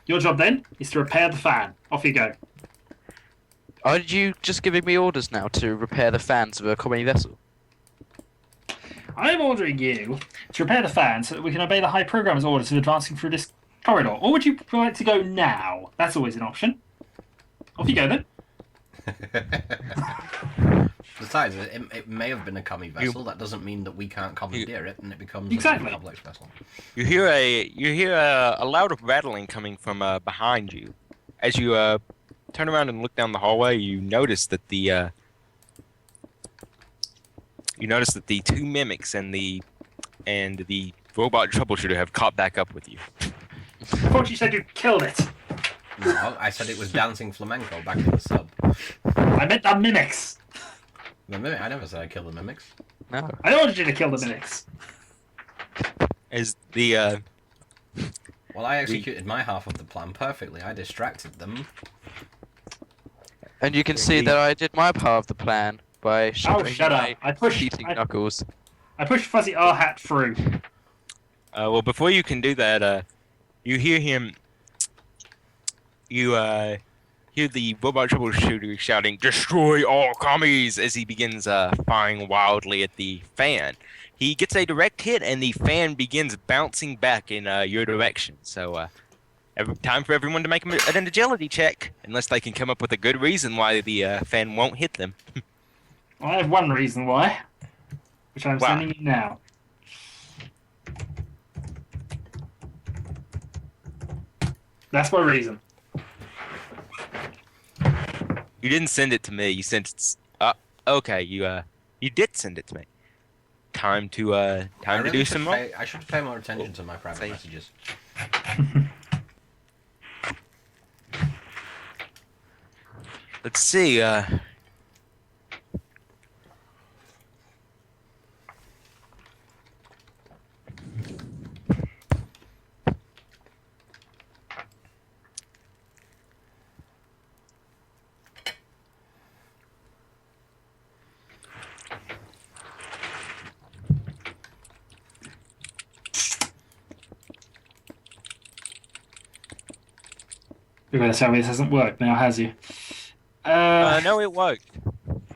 Your job then is to repair the fan. Off you go. are you just giving me orders now to repair the fans of a commie vessel? I'm ordering you to repair the fan so that we can obey the high programmer's orders of advancing through this corridor. Or would you like to go now? That's always an option. Off you go then. Besides, it may have been a commie vessel. That doesn't mean that we can't commandeer it, and it becomes Exactly. a complex vessel. You hear a loud rattling coming from behind you. As you turn around and look down the hallway, you notice that the two mimics and the robot troubleshooter have caught back up with you. I thought you said you killed it. No, I said it was dancing flamenco back in the sub. I meant the mimics. The mimic? I never said I killed the mimics. No. I ordered you to kill the mimics. As the Well, I executed my half of the plan perfectly. I distracted them. And you can see that I did my part of the plan by showing shut up. my I pushed- cheating I- knuckles. I pushed Fuzzy R-Hat through. well, before you can do that, you hear him. You hear the robot troubleshooter shouting, "Destroy all commies!" as he begins firing wildly at the fan. he gets a direct hit, and the fan begins bouncing back in your direction. So, time for everyone to make an agility check, unless they can come up with a good reason why the fan won't hit them. I have one reason why, which I'm Why? sending you now. That's my reason. You didn't send it to me. You sent it. Okay. You did send it to me. Time to I really do should some more. I should pay more attention to my private Say- messages. Let's see. You're going to tell me this hasn't worked now, has you? No, it worked.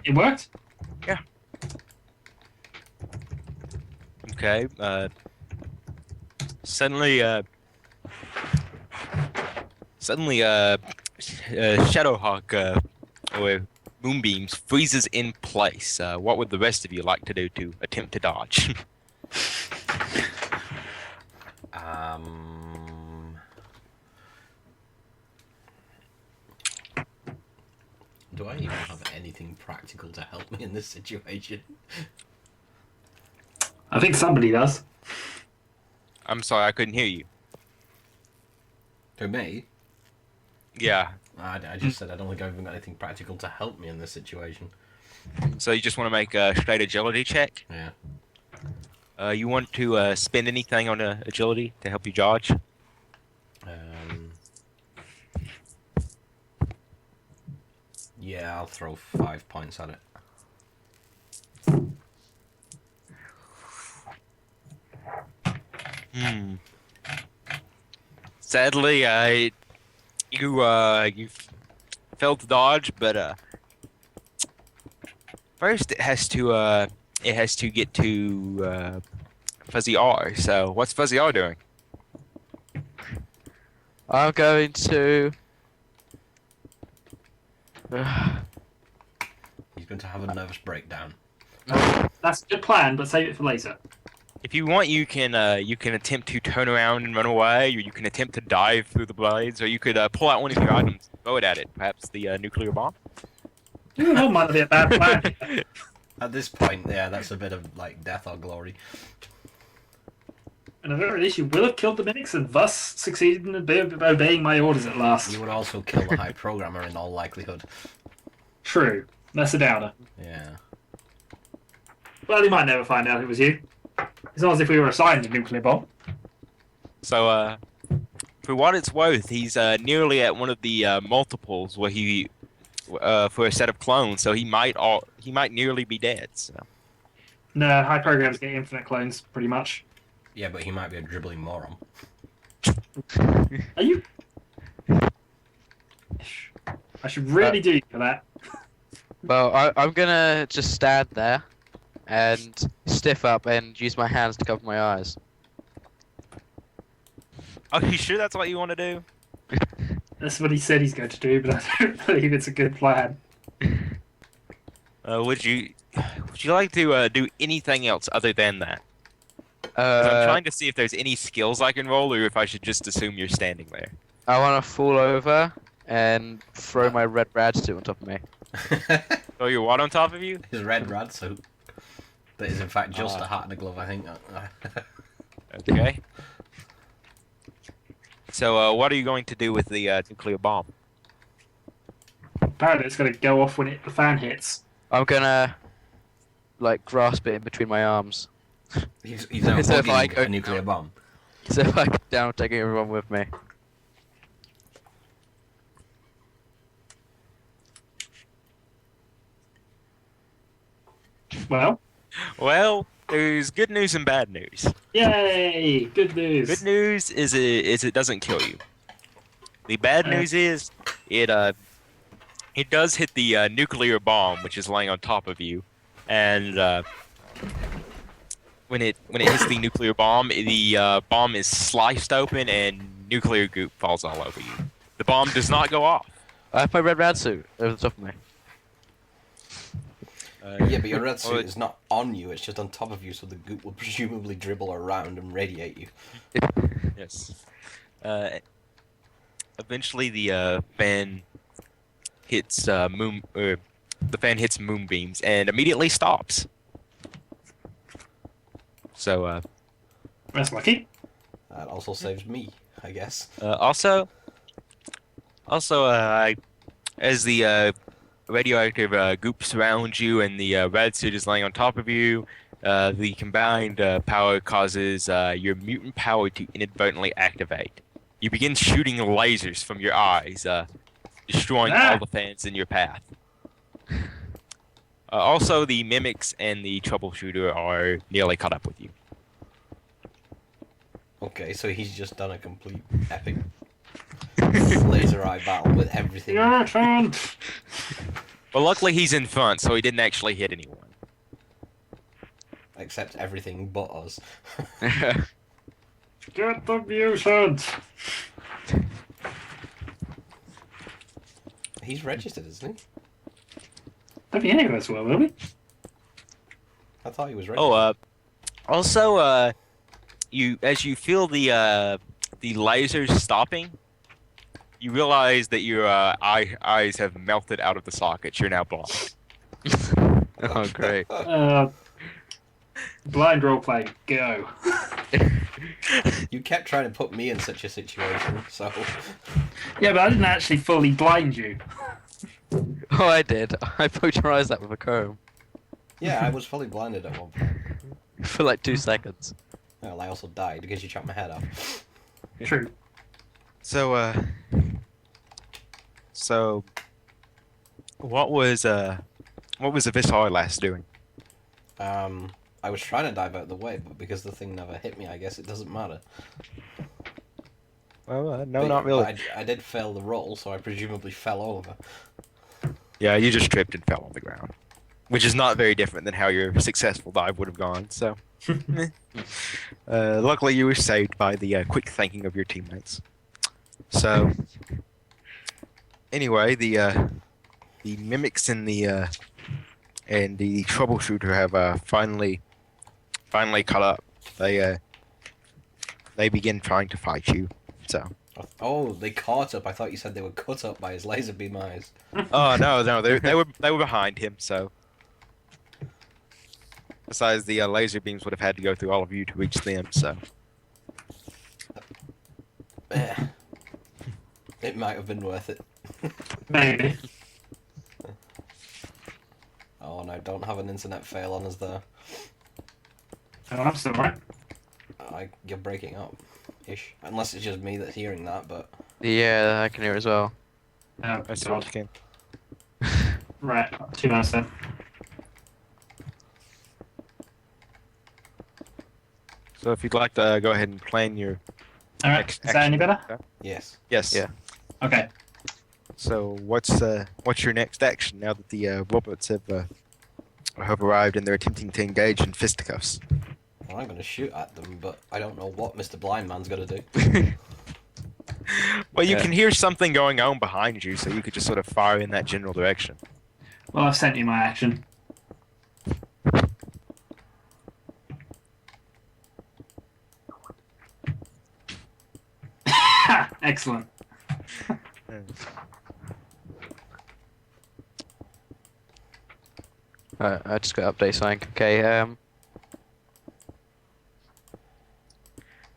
It worked? Okay. Suddenly, Shadowhawk or Moonbeams freezes in place. What would the rest of you like to do to attempt to dodge? Do I even have anything practical to help me in this situation? I think somebody does. I'm sorry, I couldn't hear you. To me? Yeah. I just said I don't think I've even got anything practical to help me in this situation. So you just want to make a straight agility check? Yeah. You want to spend anything on agility to help you dodge? Yeah, I'll throw 5 points at it. Sadly, you failed to dodge, but first it has to get to Fuzzy R. So what's Fuzzy R doing? I'm going to. He's going to have a nervous breakdown. That's a good plan, but save it for later. If you want, you can attempt to turn around and run away, or you can attempt to dive through the blades, or you could pull out one of your items, and throw it at it, perhaps the nuclear bomb. Ooh, that might be a bad plan. At this point, yeah, that's a bit of like death or glory. And at the very least, you will have killed the mimics and thus succeeded in obeying my orders at last. You would also kill the high programmer in all likelihood. True. That's a downer. Yeah. Well, he might never find out it was you. It's not as if we were assigned a nuclear bomb. So, for what it's worth, he's nearly at one of the multiples where he for a set of clones, so he might nearly be dead. So. No, high programs get infinite clones, pretty much. Yeah, but he might be a dribbling moron. Are you? I should really do for that. Well, I'm gonna just stand there and stiff up and use my hands to cover my eyes. Are you sure that's what you want to do? That's what he said he's going to do, but I don't believe it's a good plan. Would you like to do anything else other than that? 'Cause I'm trying to see if there's any skills I can roll, or if I should just assume you're standing there. I want to fall over and throw my red rad suit on top of me. Oh, your what on top of you? His red rad suit. That is in fact just a hat and a glove, I think. Okay. So, what are you going to do with the nuclear bomb? Apparently, it's going to go off when the fan hits. I'm gonna, like, grasp it in between my arms. He's now So if I hugging go a nuclear bomb. So if I get down, taking everyone with me. Well, There's good news and bad news. yay! Good news. Good news is it doesn't kill you. The bad news is it does hit the nuclear bomb, which is laying on top of you, and when it hits the nuclear bomb, the bomb is sliced open and nuclear goop falls all over you. The bomb does not go off. I have my red rad suit over the top of me. Yeah, but your red well, suit is not on you, it's just on top of you, so the goop will presumably dribble around and radiate you. Yes. Eventually, the fan hits the fan hits moonbeams and immediately stops. So, That's lucky. That also saves me, I guess. also, as the radioactive goop surrounds you and the red suit is laying on top of you, the combined power causes your mutant power to inadvertently activate. You begin shooting lasers from your eyes, destroying all the fans in your path. Also, the mimics and the troubleshooter are nearly caught up with you. Okay, so he's just done a complete epic laser eye battle with everything. Your turn. But luckily, he's in front, so he didn't actually hit anyone. Except everything but us. Get the mutant. He's registered, isn't he? Don't think any of us will we? I thought he was registered. Oh, also, as you feel the lasers stopping, you realize that your eyes have melted out of the sockets. You're now blind. Oh, great. Blind roleplay, go. You kept trying to put me in such a situation, so... Yeah, but I didn't actually fully blind you. Oh, I did. I poked your eyes out with a comb Yeah, I was fully blinded at one point. for like 2 seconds. Well, I also died because you chopped my head off. True. So, what was the Viscera last doing? I was trying to dive out of the way, but because the thing never hit me, I guess it doesn't matter. Well, no, But- not really. but I did fail the roll, so I presumably fell over. Yeah, you just tripped and fell on the ground, which is not very different than how your successful dive would have gone. So, luckily you were saved by the quick thinking of your teammates. So, anyway, the mimics and the troubleshooter have finally caught up. They begin trying to fight you. So. Oh, they caught up. I thought you said they were cut up by his laser beam eyes. Oh no, they were behind him. So, besides, the laser beams would have had to go through all of you to reach them. So, It might have been worth it. Maybe. Oh no, don't have an internet fail on us there. Oh, I'm still right. You're breaking up. Ish. Unless it's just me that's hearing that, but... Yeah, I can hear as well. Oh, I still God. can. Right, 2 minutes then. So, if you'd like to go ahead and plan your Alright, next is that any action. better? Yes. Yes. Yeah. Okay. So, what's your next action now that the robots have arrived and they're attempting to engage in fisticuffs? Well, I'm going to shoot at them, but I don't know what Mr. Blind Man's going to do. Well, you Yeah. can hear something going on behind you, so you could just sort of fire in that general direction. Well, I've sent you my action. Excellent. I just got update something. Okay,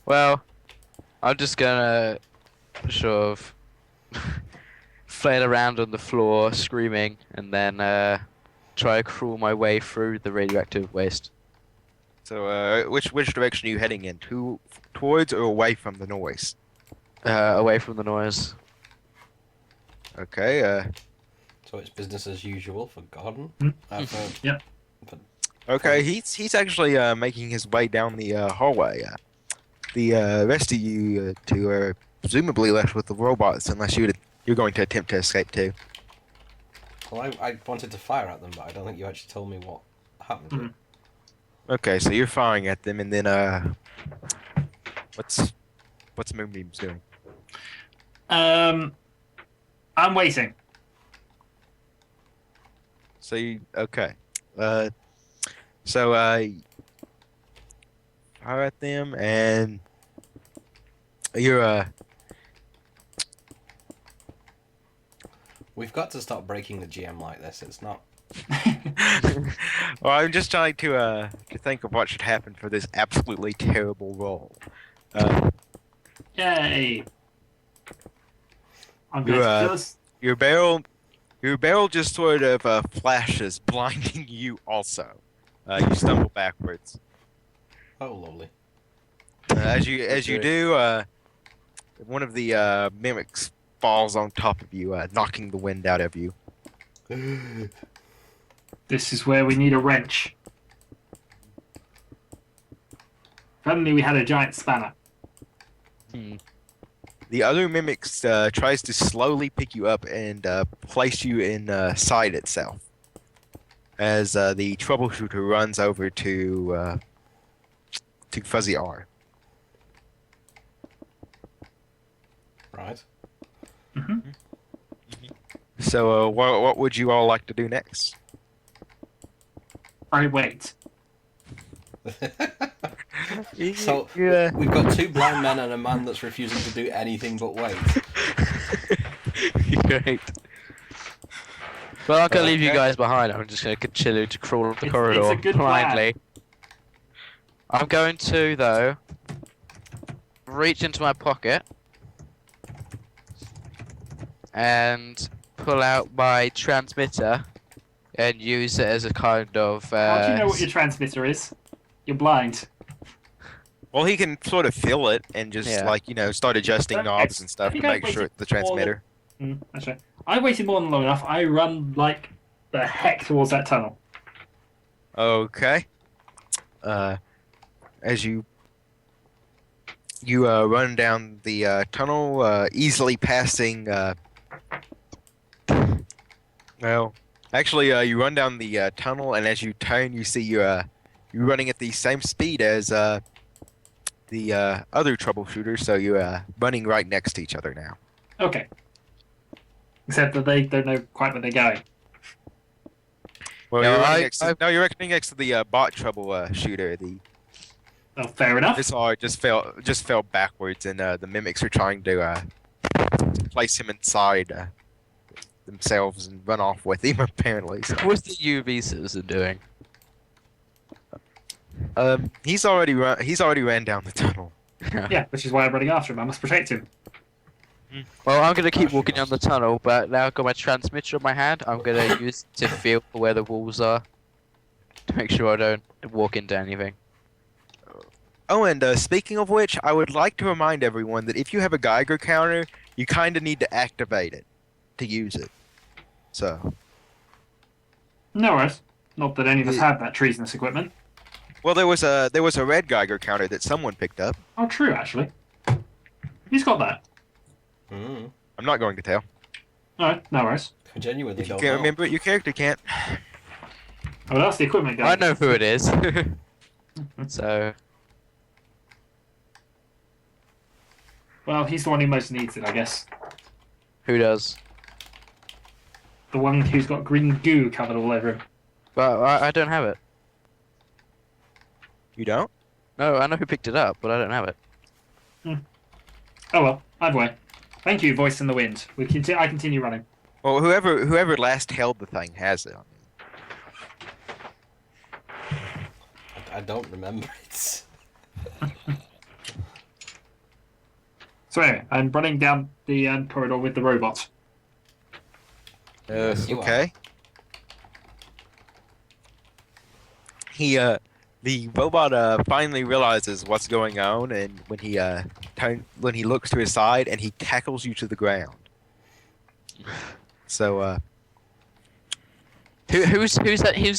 well, I'm just gonna sort of flail around on the floor screaming and then try to crawl my way through the radioactive waste. So, which direction are you heading in? Towards or away from the noise? Away from the noise. Okay. So it's business as usual for Gordon. Yep. Okay. He's actually making his way down the hallway. The rest of you two are presumably left with the robots, unless you're going to attempt to escape too. Well, I wanted to fire at them, but I don't think you actually told me what happened. Okay, so you're firing at them, and then what's Moonbeam's doing? I'm waiting. So you okay? So fire at them, and you're We've got to stop breaking the GM like this. It's not. Well, I'm just trying to think of what should happen for this absolutely terrible roll. Yay! I'm You, going to just. Your barrel just sort of flashes, blinding you. Also, you stumble backwards. Oh, lovely. As you do, one of the mimics falls on top of you, knocking the wind out of you. This is where we need a wrench. If only we had a giant spanner. The other mimics tries to slowly pick you up and place you inside itself. As the troubleshooter runs over to Fuzzy R. Right. So, what would you all like to do next? I wait. So Yeah. we've got two blind men and a man that's refusing to do anything but wait. Great. Well, I'm gonna leave you Okay. guys behind. I'm just gonna continue to crawl up the It's corridor a good plan. blindly. I'm going to though reach into my pocket and pull out my transmitter and use it as a kind of. How do you know what your transmitter is? You're blind. Well, he can sort of feel it and just Yeah. start adjusting Okay. knobs and stuff I to think I make sure waited it's the for all the- transmitter. That's right. I waited more than long enough. I run like the heck towards that tunnel. Okay. As you run down the tunnel, easily passing. Well, actually, you run down the tunnel, and as you turn, you see you're running at the same speed as the other troubleshooter. So you're running right next to each other now. Okay. Except that they don't know quite where they're going. Well, No, you're running I- next to, no, you're running next to the bot troubleshooter. The Oh, fair enough. This R just fell backwards, and the mimics are trying to place him inside themselves and run off with him. Apparently, so. What's the UV citizen doing? He's already ran down the tunnel. Yeah, which is why I'm running after him. I must protect him. Well, I'm gonna keep walking down the tunnel, but now I've got my transmitter in my hand. I'm gonna use it to feel for where the walls are to make sure I don't walk into anything. Oh, and speaking of which, I would like to remind everyone that if you have a Geiger counter, you kind of need to activate it to use it. So, No worries. Not that any of us have that treasonous equipment. well, there was a red Geiger counter that someone picked up. Oh, true, actually. Who's got that? Mm. I'm not going to tell. Alright, no worries. I genuinely If you don't can't know. remember it, your character can't. Oh, that's the equipment guy. I know who it is. So, Well, he's the one who most needs it, I guess. who does? The one who's got green goo covered all over him. But I don't have it. You don't? No, I know who picked it up, but I don't have it. Oh well, either way. Thank you, voice in the wind. I continue running. Well, whoever last held the thing has it. I don't remember it. So anyway, I'm running down the corridor with the robot. Yes, you are. Okay. The robot finally realizes what's going on, and when he looks to his side, and he tackles you to the ground. So Who's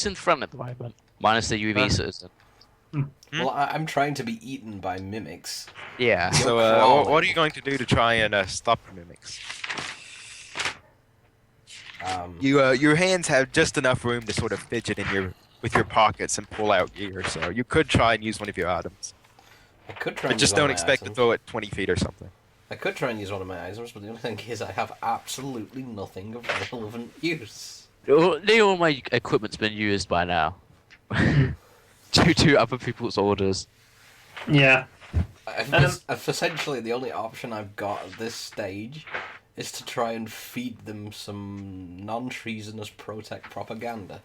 in front at the moment? Minus the UV citizen. Well, I'm trying to be eaten by mimics. Yeah. so crawling. what are you going to do to try and stop the mimics? Your hands have just enough room to sort of fidget in your with your pockets and pull out gear. So you could try and use one of your items, I could try but and just use one don't of my expect to items. throw it 20 feet or something. I could try and use one of my items, but the only thing is I have absolutely nothing of relevant use. Nearly all my equipment's been used by now. Due to other people's orders. Yeah. Essentially, the only option I've got at this stage is to try and feed them some non-treasonous pro-tech propaganda.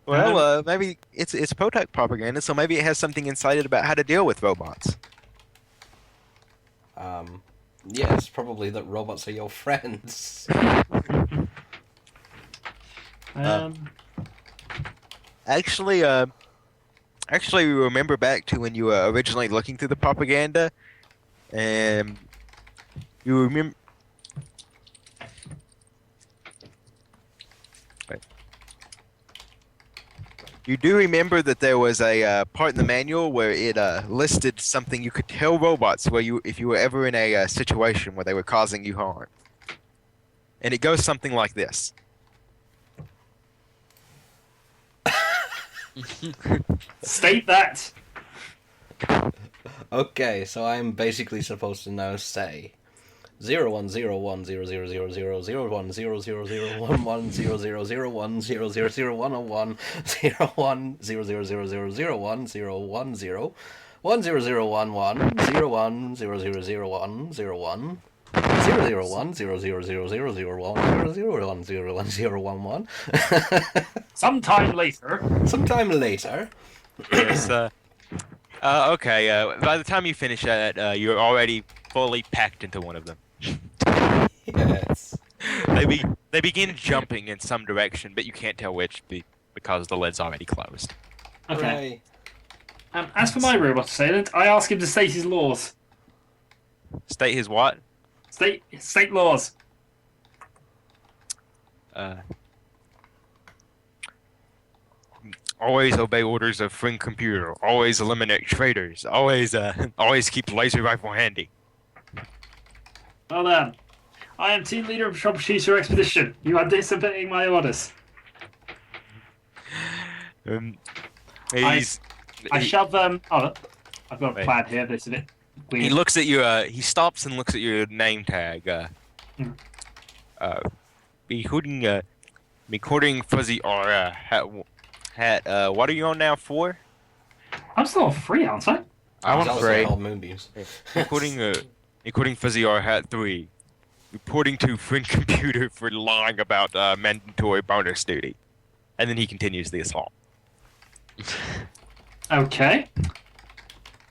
Well, maybe it's pro-tech propaganda, so maybe it has something incited about how to deal with robots. Yes, probably that robots are your friends. Actually, we remember back to when you were originally looking through the propaganda, and you remember. You do remember that there was a part in the manual where it listed something you could tell robots if you were ever in a situation where they were causing you harm, and it goes something like this. State that. Okay, so I'm basically supposed to now say 010001100000101000001010000010101. Sometime later. Sometime later. Yes. Okay. By the time you finish that, you're already fully packed into one of them. Yes. They begin jumping in some direction, but you can't tell which because the lid's already closed. Okay. As for my robot assailant, I ask him to state his laws. State his what? State laws. Always obey orders of friend computer. Always eliminate traitors. Always keep the laser rifle handy. Well then, I am team leader of Troubleshooter Expedition. You are disobeying my orders. I shove Oh, I've got a Wait. plan here. That's a bit weird. He looks at you. He stops and looks at your name tag. Recording fuzzy or hat. What are you on now for? I'm still on 3, aren't I? I want Also 3. called Moonbeams. Recording fuzzy or hat 3. Reporting to friend computer for lying about mandatory bonus duty. And then he continues the assault. Okay.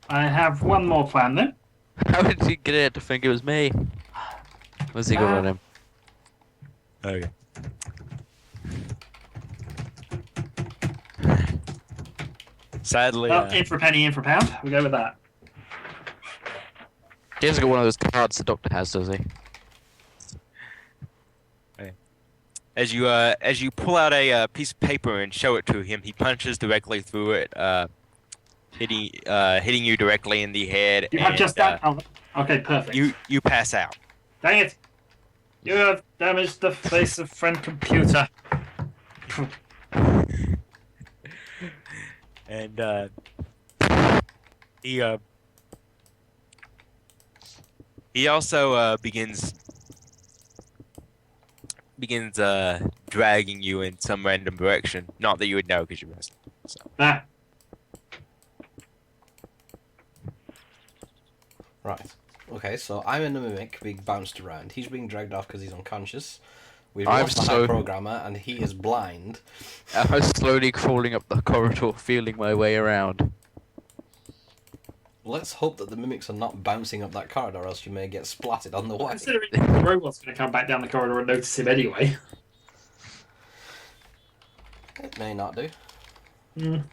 I have one more plan then. How did he get it to think it was me? What's he got on him? Okay. Sadly, Well, in for a penny, in for a pound. We'll go with that. He hasn't got one of those cards the doctor has, does he? as you pull out a piece of paper and show it to him, he punches directly through it, hitting you directly in the head. You have and, just done. Okay, perfect. You pass out. Dang it! You have damaged the face of friend computer. And he also begins dragging you in some random direction. Not that you would know because you're resting. So. There. Right. Okay, so I'm in the mimic being bounced around. He's being dragged off because he's unconscious. We've lost the high programmer, and he is blind. I'm slowly crawling up the corridor, feeling my way around. Let's hope that the mimics are not bouncing up that corridor, else you may get splatted on the way. Considering the robot's going to come back down the corridor and notice him anyway. It may not do. Mm.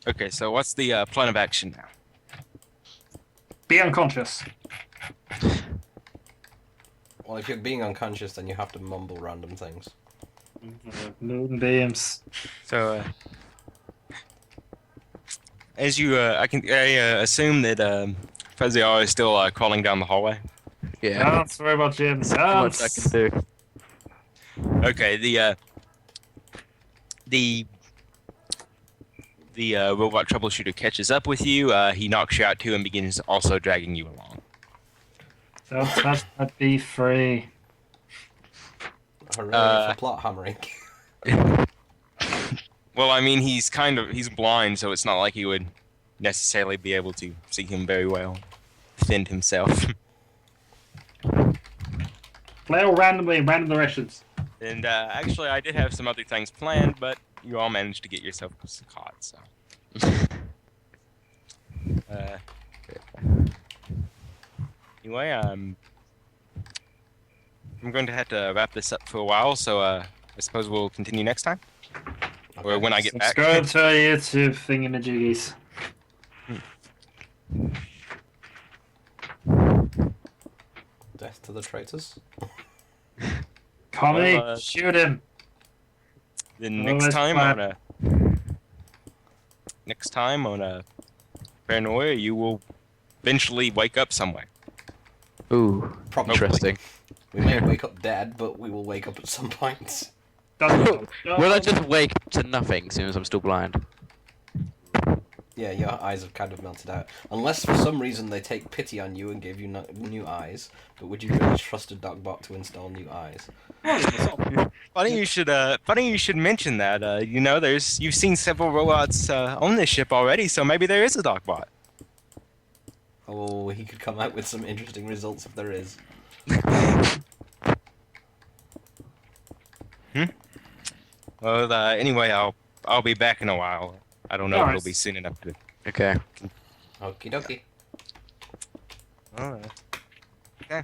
Okay, so what's the plan of action now? Be unconscious. Well, if you're being unconscious, then you have to mumble random things. Moonbeams. So as you, I assume that Fuzzy R is still crawling down the hallway. Yeah. Don't worry about Jim. Not much I can do. Okay, the robot troubleshooter catches up with you. He knocks you out too and begins also dragging you along. Don't touch that B3. Hooray for plot hammering. Well, I mean, he's blind, so it's not like he would necessarily be able to see him very well. Defend himself. Play all randomly in random directions. And actually, I did have some other things planned, but you all managed to get yourself caught, so. Anyway, I'm going to have to wrap this up for a while, so I suppose we'll continue next time? Or when I get back? Subscribe to our YouTube thingamajiggies. Death to the traitors. Commie, Well, shoot him. Then Oh, next that's time fine. on a Paranoia, you will eventually wake up somewhere. Ooh, Probably. interesting. We may wake up dead, but we will wake up at some point. Will I just wake up to nothing as soon as I'm still blind? Yeah, your eyes have kind of melted out. Unless for some reason they take pity on you and give you new eyes. But would you really trust a Dogbot to install new eyes? Funny you should mention that. You know, you've seen several robots on this ship already, so maybe there is a Dogbot. Oh, he could come out with some interesting results if there is. Well, anyway, I'll be back in a while. I don't know if Alright. it'll be soon enough to. Okay. Okie dokie. Alright. Okay.